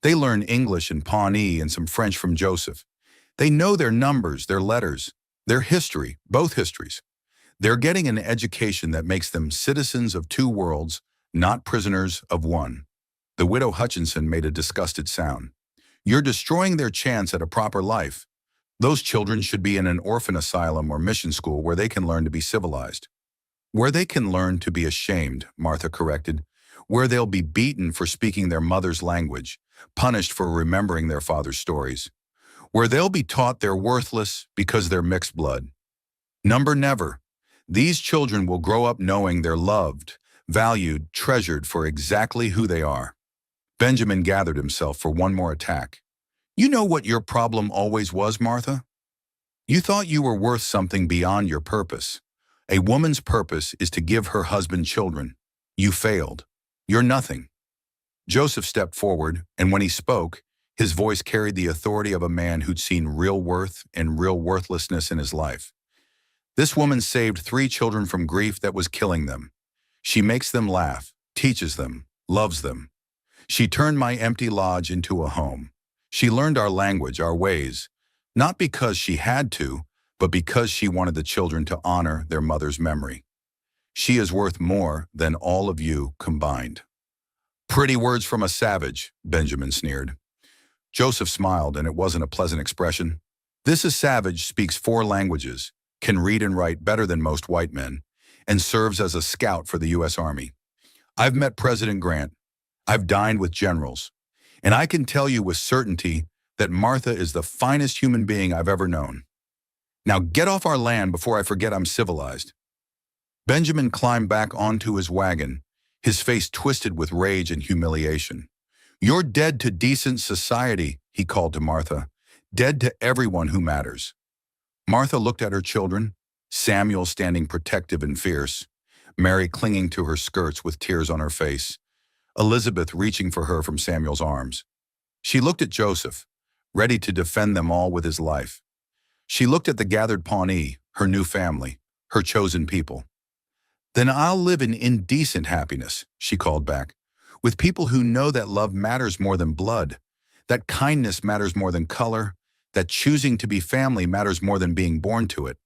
S1: They learn English and Pawnee and some French from Joseph. They know their numbers, their letters, their history, both histories. They're getting an education that makes them citizens of 2 worlds, not prisoners of one." The widow Hutchinson made a disgusted sound. "You're destroying their chance at a proper life. Those children should be in an orphan asylum or mission school where they can learn to be civilized." "Where they can learn to be ashamed," Martha corrected. "Where they'll be beaten for speaking their mother's language, punished for remembering their father's stories. Where they'll be taught they're worthless because they're mixed blood. Number never. These children will grow up knowing they're loved, valued, treasured for exactly who they are." Benjamin gathered himself for one more attack. You know what your problem always was, Martha? You thought you were worth something beyond your purpose. A woman's purpose is to give her husband children. You failed. You're nothing. Joseph stepped forward, and when he spoke, his voice carried the authority of a man who'd seen real worth and real worthlessness in his life. This woman saved 3 children from grief that was killing them. She makes them laugh, teaches them, loves them. She turned my empty lodge into a home. She learned our language, our ways, not because she had to, but because she wanted the children to honor their mother's memory. She is worth more than all of you combined. Pretty words from a savage, Benjamin sneered. Joseph smiled, and it wasn't a pleasant expression. This savage speaks 4 languages, can read and write better than most white men, and serves as a scout for the U.S. Army. I've met President Grant. I've dined with generals. And I can tell you with certainty that Martha is the finest human being I've ever known. Now get off our land before I forget I'm civilized. Benjamin climbed back onto his wagon, his face twisted with rage and humiliation. You're dead to decent society, he called to Martha, dead to everyone who matters. Martha looked at her children, Samuel standing protective and fierce, Mary clinging to her skirts with tears on her face, Elizabeth reaching for her from Samuel's arms. She looked at Joseph, ready to defend them all with his life. She looked at the gathered Pawnee, her new family, her chosen people. Then I'll live in indecent happiness, she called back, with people who know that love matters more than blood, that kindness matters more than color, that choosing to be family matters more than being born to it.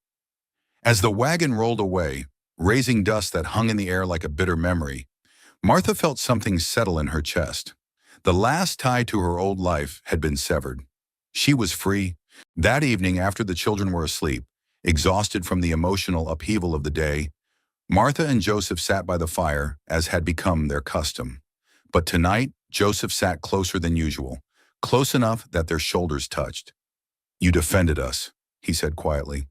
S1: As the wagon rolled away, raising dust that hung in the air like a bitter memory, Martha felt something settle in her chest. The last tie to her old life had been severed. She was free. That evening, after the children were asleep, exhausted from the emotional upheaval of the day, Martha and Joseph sat by the fire, as had become their custom. But tonight, Joseph sat closer than usual, close enough that their shoulders touched. You defended us, he said quietly.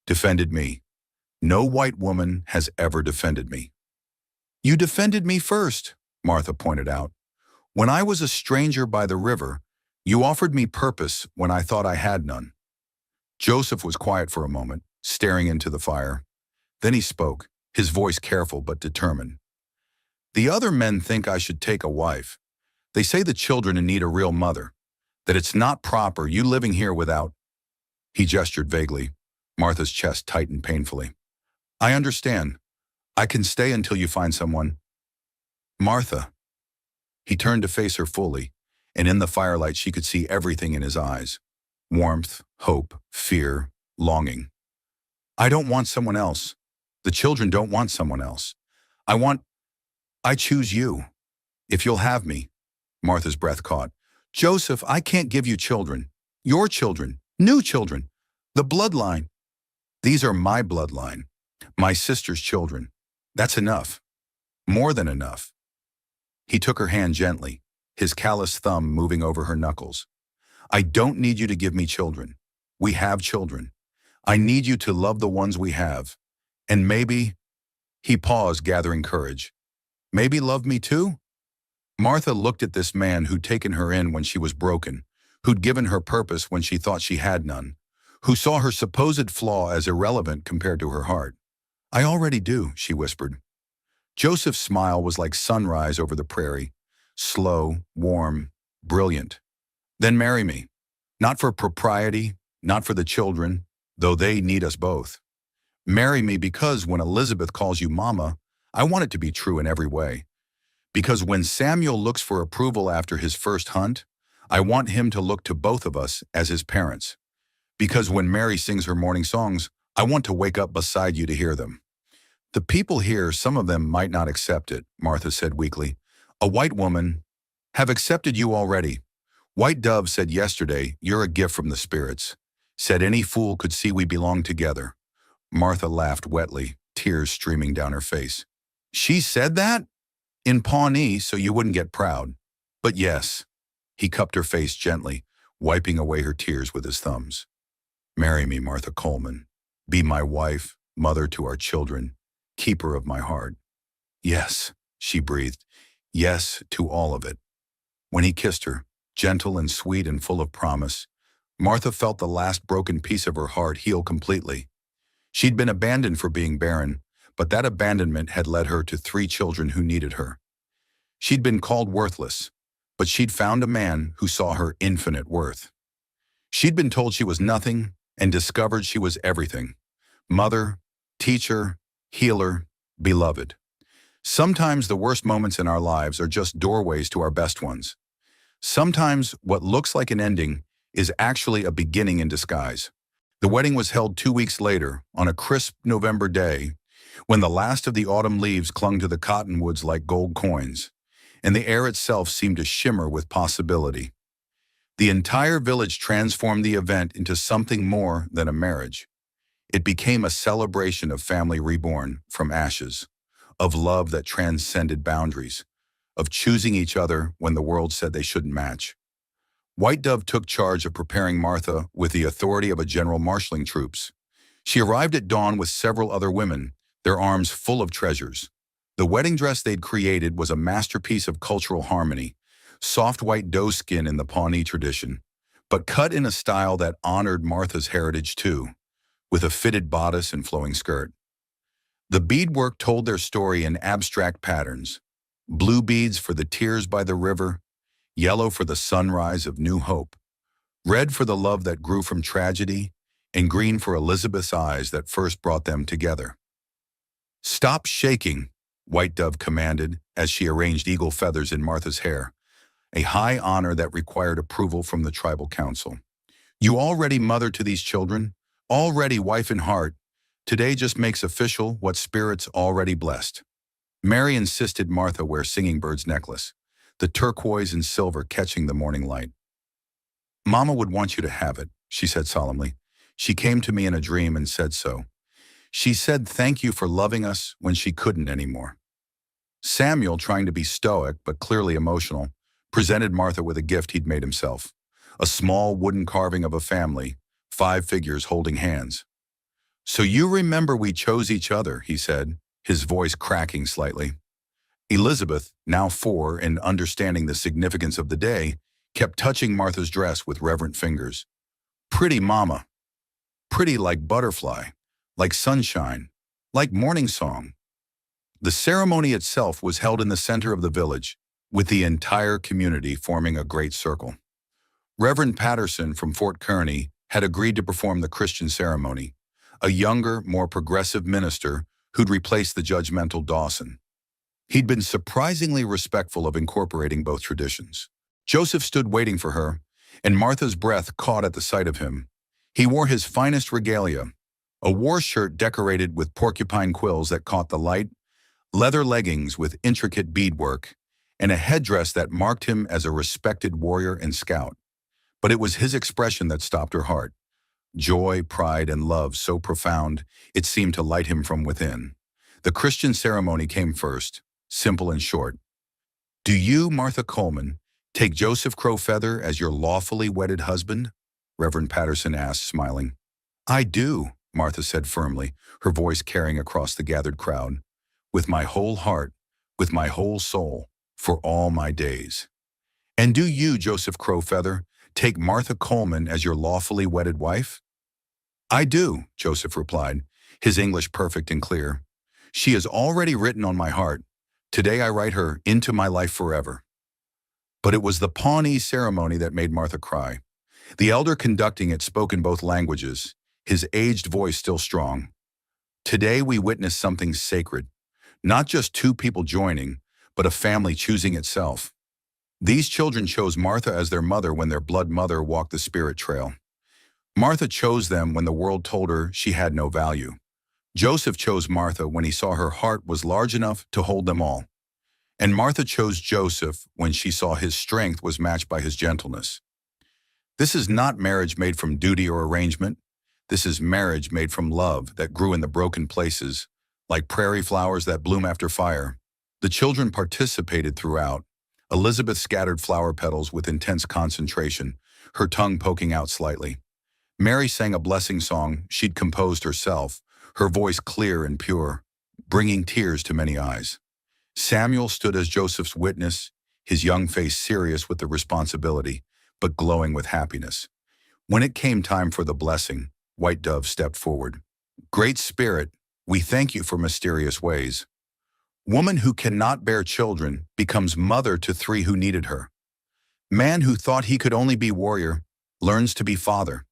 S1: Defended me. No white woman has ever defended me. You defended me first, Martha pointed out. When I was a stranger by the river, you offered me purpose when I thought I had none. Joseph was quiet for a moment, staring into the fire. Then he spoke, his voice careful but determined. The other men think I should take a wife. They say the children need a real mother, that it's not proper you living here without. He gestured vaguely. Martha's chest tightened painfully. I understand. I can stay until you find someone. Martha. He turned to face her fully, and in the firelight she could see everything in his eyes. Warmth, hope, fear, longing. I don't want someone else. The children don't want someone else. I choose you. If you'll have me. Martha's breath caught. Joseph, I can't give you children. Your children. New children. The bloodline. These are my bloodline. My sister's children. That's enough. More than enough. He took her hand gently, his callous thumb moving over her knuckles. I don't need you to give me children. We have children. I need you to love the ones we have. And maybe, he paused, gathering courage. Maybe love me too? Martha looked at this man who'd taken her in when she was broken, who'd given her purpose when she thought she had none, who saw her supposed flaw as irrelevant compared to her heart. I already do, she whispered. Joseph's smile was like sunrise over the prairie, slow, warm, brilliant. Then marry me. Not for propriety, not for the children, though they need us both. Marry me because when Elizabeth calls you mama, I want it to be true in every way. Because when Samuel looks for approval after his first hunt, I want him to look to both of us as his parents. Because when Mary sings her morning songs, I want to wake up beside you to hear them. The people here, some of them might not accept it, Martha said weakly. A white woman have accepted you already. White Dove said yesterday, you're a gift from the spirits. Said any fool could see we belong together. Martha laughed wetly, tears streaming down her face. She said that? In Pawnee, so you wouldn't get proud. But yes. He cupped her face gently, wiping away her tears with his thumbs. Marry me, Martha Coleman. Be my wife, mother to our children, keeper of my heart. Yes, she breathed. Yes to all of it. When he kissed her, gentle and sweet and full of promise, Martha felt the last broken piece of her heart heal completely. She'd been abandoned for being barren, but that abandonment had led her to 3 children who needed her. She'd been called worthless, but she'd found a man who saw her infinite worth. She'd been told she was nothing and discovered she was everything. Mother, teacher, healer, beloved. Sometimes the worst moments in our lives are just doorways to our best ones. Sometimes what looks like an ending is actually a beginning in disguise. The wedding was held 2 weeks later, on a crisp November day, when the last of the autumn leaves clung to the cottonwoods like gold coins, and the air itself seemed to shimmer with possibility. The entire village transformed the event into something more than a marriage. It became a celebration of family reborn from ashes, of love that transcended boundaries, of choosing each other when the world said they shouldn't match. White Dove took charge of preparing Martha with the authority of a general marshaling troops. She arrived at dawn with several other women, their arms full of treasures. The wedding dress they'd created was a masterpiece of cultural harmony, soft white doe skin in the Pawnee tradition, but cut in a style that honored Martha's heritage too, with a fitted bodice and flowing skirt. The beadwork told their story in abstract patterns: blue beads for the tears by the river, yellow for the sunrise of new hope, red for the love that grew from tragedy, and green for Elizabeth's eyes that first brought them together. "Stop shaking," White Dove commanded as she arranged eagle feathers in Martha's hair, a high honor that required approval from the tribal council. "You already mother to these children, already wife in heart. Today just makes official what spirits already blessed." Mary insisted Martha wear Singing Bird's necklace, the turquoise and silver catching the morning light. "Mama would want you to have it," she said solemnly. "She came to me in a dream and said so. She said thank you for loving us when she couldn't anymore." Samuel, trying to be stoic but clearly emotional, presented Martha with a gift he'd made himself, a small wooden carving of a family, 5 figures holding hands. "So you remember we chose each other," he said, his voice cracking slightly. Elizabeth, now 4 and understanding the significance of the day, kept touching Martha's dress with reverent fingers. "Pretty mama. Pretty like butterfly, like sunshine, like morning song." The ceremony itself was held in the center of the village, with the entire community forming a great circle. Reverend Patterson from Fort Kearney had agreed to perform the Christian ceremony, a younger, more progressive minister who'd replaced the judgmental Dawson. He'd been surprisingly respectful of incorporating both traditions. Joseph stood waiting for her, and Martha's breath caught at the sight of him. He wore his finest regalia, a war shirt decorated with porcupine quills that caught the light, leather leggings with intricate beadwork, and a headdress that marked him as a respected warrior and scout. But it was his expression that stopped her heart. Joy, pride, and love so profound, it seemed to light him from within. The Christian ceremony came first, simple and short. "Do you, Martha Coleman, take Joseph Crowfeather as your lawfully wedded husband?" Reverend Patterson asked, smiling. "I do," Martha said firmly, her voice carrying across the gathered crowd. "With my whole heart, with my whole soul, for all my days." "And do you, Joseph Crowfeather, take Martha Coleman as your lawfully wedded wife?" "I do," Joseph replied, his English perfect and clear. "She is already written on my heart. Today I write her into my life forever." But it was the Pawnee ceremony that made Martha cry. The elder conducting it spoke in both languages, his aged voice still strong. "Today we witness something sacred, not just 2 people joining, but a family choosing itself. These children chose Martha as their mother when their blood mother walked the spirit trail. Martha chose them when the world told her she had no value. Joseph chose Martha when he saw her heart was large enough to hold them all. And Martha chose Joseph when she saw his strength was matched by his gentleness. This is not marriage made from duty or arrangement. This is marriage made from love that grew in the broken places, like prairie flowers that bloom after fire. The children participated throughout. Elizabeth scattered flower petals with intense concentration, her tongue poking out slightly. Mary sang a blessing song she'd composed herself, her voice clear and pure, bringing tears to many eyes. Samuel stood as Joseph's witness, his young face serious with the responsibility, but glowing with happiness. When it came time for the blessing, White Dove stepped forward. Great Spirit, we thank you for mysterious ways. Woman who cannot bear children becomes mother to 3 who needed her. Man who thought he could only be warrior learns to be father.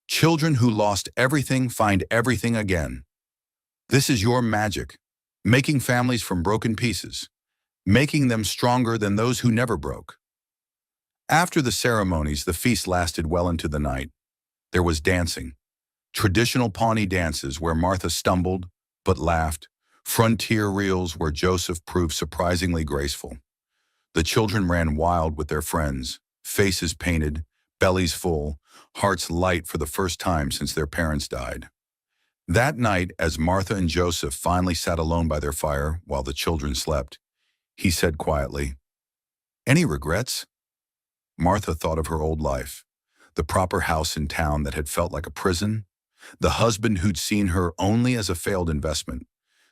S1: Children who lost everything find everything again. This is your magic, making families from broken pieces, making them stronger than those who never broke. After the ceremonies, the feast lasted well into the night. There was dancing, traditional Pawnee dances where Martha stumbled but laughed, frontier reels where Joseph proved surprisingly graceful. The children ran wild with their friends, faces painted, bellies full, hearts light for the first time since their parents died. That night, as Martha and Joseph finally sat alone by their fire while the children slept, he said quietly, "Any regrets?" Martha thought of her old life, the proper house in town that had felt like a prison, the husband who'd seen her only as a failed investment,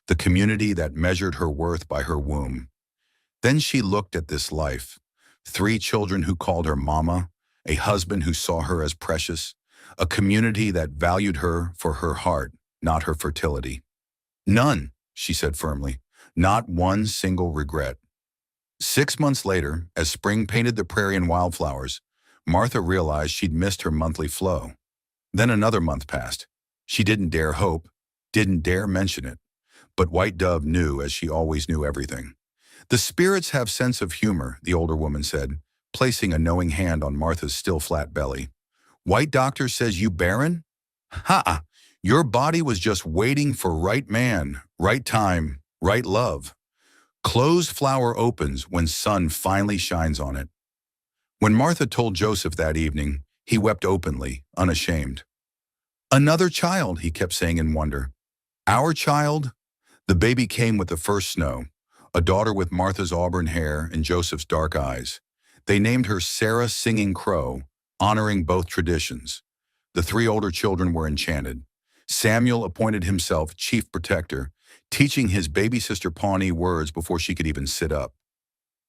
S1: the community that measured her worth by her womb. Then she looked at this life, 3 children who called her mama, a husband who saw her as precious, a community that valued her for her heart, not her fertility. None, she said firmly, not one single regret. 6 months later, as spring painted the prairie in wildflowers, Martha realized she'd missed her monthly flow. Then another month passed. She didn't dare hope, didn't dare mention it. But White Dove knew, as she always knew, everything. The spirits have sense of humor, the older woman said, placing a knowing hand on Martha's still flat belly. White doctor says you barren? Ha! Your body was just waiting for right man, right time, right love. Closed flower opens when sun finally shines on it. When Martha told Joseph that evening, he wept openly, unashamed. Another child, he kept saying in wonder. Our child? The baby came with the first snow, a daughter with Martha's auburn hair and Joseph's dark eyes. They named her Sarah Singing Crow, honoring both traditions. The 3 older children were enchanted. Samuel appointed himself chief protector, teaching his baby sister Pawnee words before she could even sit up.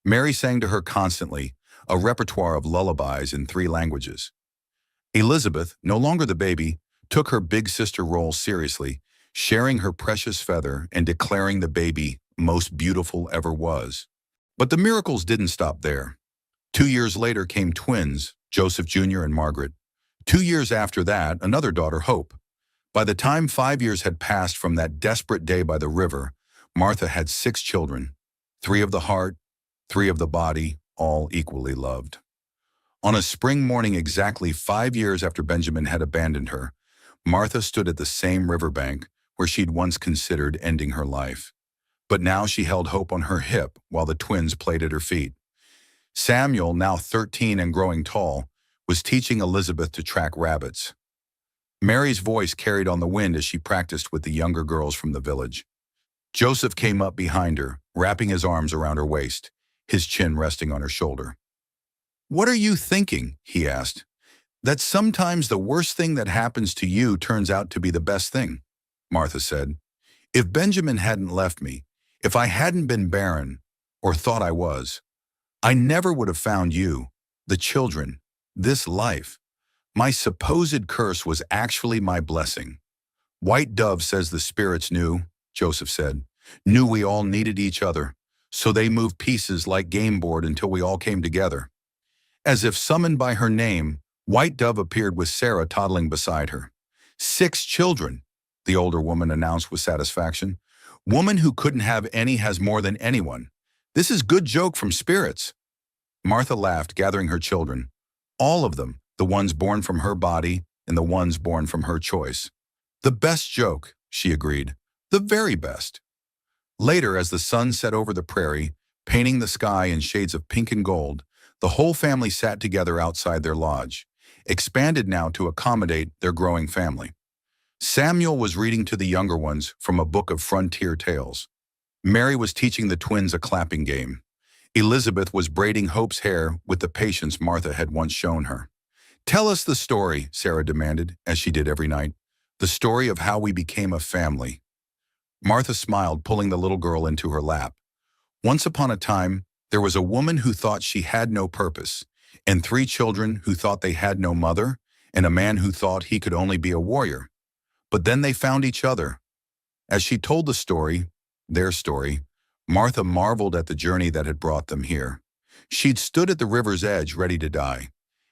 S1: Mary sang to her constantly, a repertoire of lullabies in 3 languages. Elizabeth, no longer the baby, took her big sister role seriously, sharing her precious feather and declaring the baby most beautiful ever was. But the miracles didn't stop there. 2 years later came twins, Joseph Jr. and Margaret. 2 years after that, another daughter, Hope. By the time 5 years had passed from that desperate day by the river, Martha had 6 children, 3 of the heart, 3 of the body, all equally loved. On a spring morning exactly 5 years after Benjamin had abandoned her, Martha stood at the same riverbank where she'd once considered ending her life. But now she held Hope on her hip while the twins played at her feet. Samuel, now 13 and growing tall, was teaching Elizabeth to track rabbits. Mary's voice carried on the wind as she practiced with the younger girls from the village. Joseph came up behind her, wrapping his arms around her waist, his chin resting on her shoulder. "What are you thinking?" he asked. "That sometimes the worst thing that happens to you turns out to be the best thing," Martha said. "If Benjamin hadn't left me, if I hadn't been barren, or thought I was, I never would have found you, the children, this life. My supposed curse was actually my blessing." "White Dove says the spirits knew," Joseph said, "knew we all needed each other, so they moved pieces like game board until we all came together." As if summoned by her name, White Dove appeared with Sarah toddling beside her. 6 children, the older woman announced with satisfaction. "Woman who couldn't have any has more than anyone. This is good joke from spirits." Martha laughed, gathering her children. All of them, the ones born from her body and the ones born from her choice. "The best joke," she agreed. "The very best." Later, as the sun set over the prairie, painting the sky in shades of pink and gold, the whole family sat together outside their lodge, expanded now to accommodate their growing family. Samuel was reading to the younger ones from a book of frontier tales. Mary was teaching the twins a clapping game. Elizabeth was braiding Hope's hair with the patience Martha had once shown her. "Tell us the story," Sarah demanded, as she did every night. "The story of how we became a family." Martha smiled, pulling the little girl into her lap. "Once upon a time, There was a woman who thought she had no purpose, and 3 children who thought they had no mother, and a man who thought he could only be a warrior. But then they found each other. As she told the story, their story, Martha marveled at the journey that had brought them here. She'd stood at the river's edge ready to die,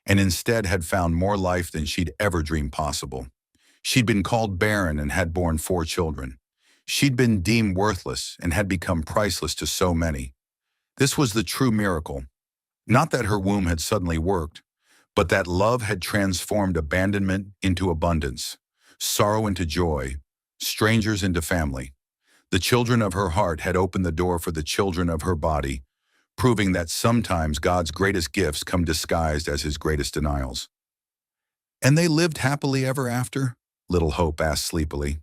S1: and instead had found more life than she'd ever dreamed possible. She'd been called barren and had borne 4 children. She'd been deemed worthless and had become priceless to so many. This was the true miracle. Not that her womb had suddenly worked, but that love had transformed abandonment into abundance, sorrow into joy, strangers into family. The children of her heart had opened the door for the children of her body, proving that sometimes God's greatest gifts come disguised as his greatest denials. And they lived happily ever after? Little Hope asked sleepily.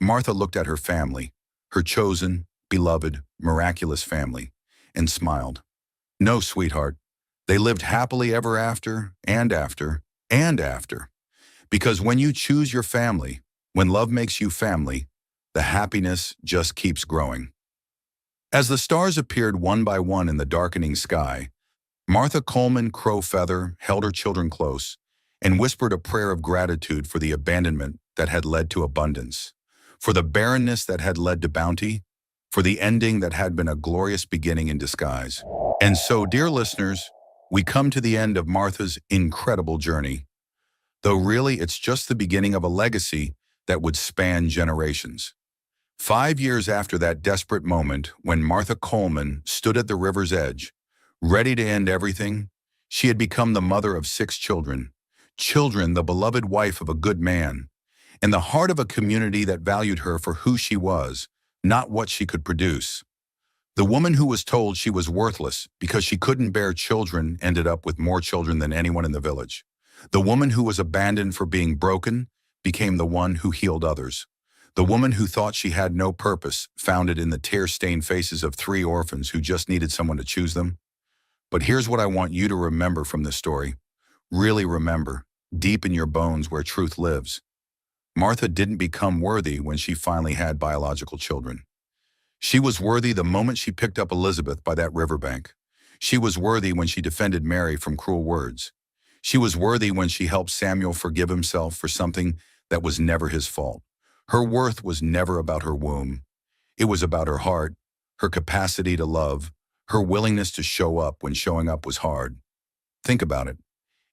S1: Martha looked at her family, her chosen, beloved, miraculous family, and smiled. No, sweetheart. They lived happily ever after, and after, and after. Because when you choose your family, when love makes you family, the happiness just keeps growing. As the stars appeared one by one in the darkening sky, Martha Coleman Crowfeather held her children close and whispered a prayer of gratitude for the abandonment that had led to abundance, for the barrenness that had led to bounty, for the ending that had been a glorious beginning in disguise. And so, dear listeners, we come to the end of Martha's incredible journey, though really it's just the beginning of a legacy that would span generations. 5 years after that desperate moment when Martha Coleman stood at the river's edge, ready to end everything, she had become the mother of 6 children, the beloved wife of a good man, and the heart of a community that valued her for who she was, not what she could produce. The woman who was told she was worthless because she couldn't bear children ended up with more children than anyone in the village. The woman who was abandoned for being broken became the one who healed others. The woman who thought she had no purpose found it in the tear-stained faces of 3 orphans who just needed someone to choose them. But here's what I want you to remember from this story. Really remember, deep in your bones where truth lives. Martha didn't become worthy when she finally had biological children. She was worthy the moment she picked up Elizabeth by that riverbank. She was worthy when she defended Mary from cruel words. She was worthy when she helped Samuel forgive himself for something that was never his fault. Her worth was never about her womb. It was about her heart, her capacity to love, her willingness to show up when showing up was hard. Think about it.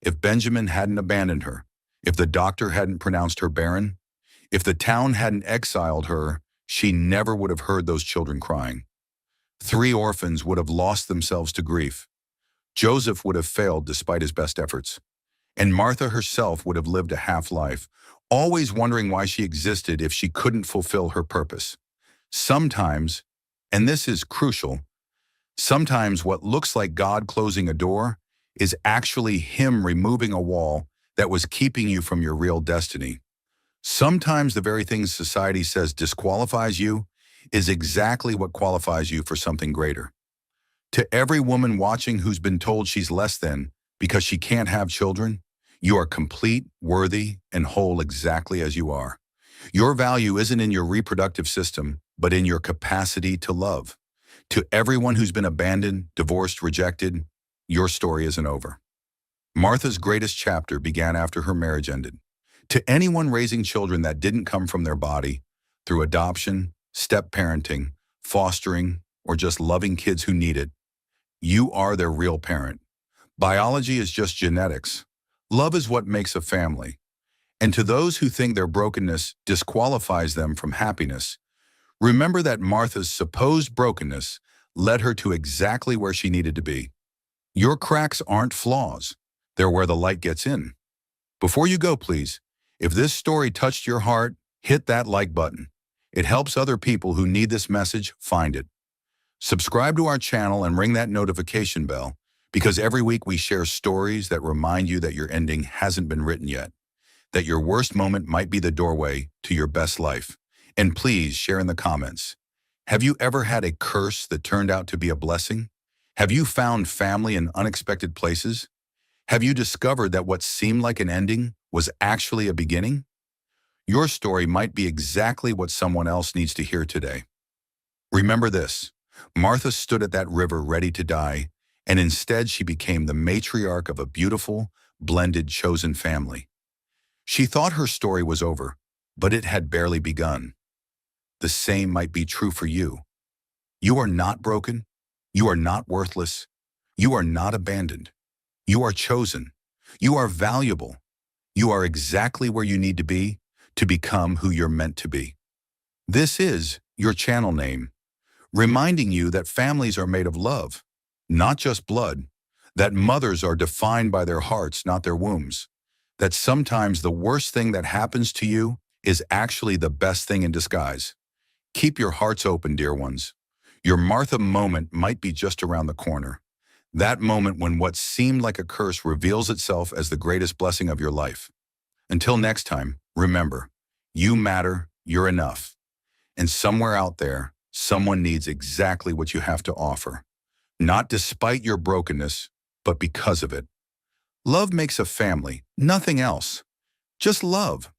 S1: If Benjamin hadn't abandoned her, if the doctor hadn't pronounced her barren, if the town hadn't exiled her, she never would have heard those children crying. 3 orphans would have lost themselves to grief. Joseph would have failed despite his best efforts. And Martha herself would have lived a half-life, always wondering why she existed if she couldn't fulfill her purpose. Sometimes, and this is crucial, sometimes what looks like God closing a door is actually Him removing a wall that was keeping you from your real destiny. Sometimes the very thing society says disqualifies you is exactly what qualifies you for something greater. To every woman watching who's been told she's less than because she can't have children, you are complete, worthy, and whole exactly as you are. Your value isn't in your reproductive system, but in your capacity to love. To everyone who's been abandoned, divorced, rejected, your story isn't over. Martha's greatest chapter began after her marriage ended. To anyone raising children that didn't come from their body, through adoption, step-parenting, fostering, or just loving kids who need it, you are their real parent. Biology is just genetics. Love is what makes a family. And to those who think their brokenness disqualifies them from happiness, remember that Martha's supposed brokenness led her to exactly where she needed to be. Your cracks aren't flaws. They're where the light gets in. Before you go, please, if this story touched your heart, hit that like button. It helps other people who need this message find it. Subscribe to our channel and ring that notification bell, because every week we share stories that remind you that your ending hasn't been written yet, that your worst moment might be the doorway to your best life. And please share in the comments. Have you ever had a curse that turned out to be a blessing? Have you found family in unexpected places? Have you discovered that what seemed like an ending was actually a beginning? Your story might be exactly what someone else needs to hear today. Remember this, Martha stood at that river ready to die, and instead she became the matriarch of a beautiful, blended, chosen family. She thought her story was over, but it had barely begun. The same might be true for you. You are not broken. You are not worthless. You are not abandoned. You are chosen. You are valuable. You are exactly where you need to become who you're meant to be. This is your channel name, reminding you that families are made of love, not just blood, that mothers are defined by their hearts, not their wombs, that sometimes the worst thing that happens to you is actually the best thing in disguise. Keep your hearts open, dear ones. Your Martha moment might be just around the corner. That moment when what seemed like a curse reveals itself as the greatest blessing of your life. Until next time, remember, you matter, you're enough. And somewhere out there, someone needs exactly what you have to offer. Not despite your brokenness, but because of it. Love makes a family, nothing else. Just love.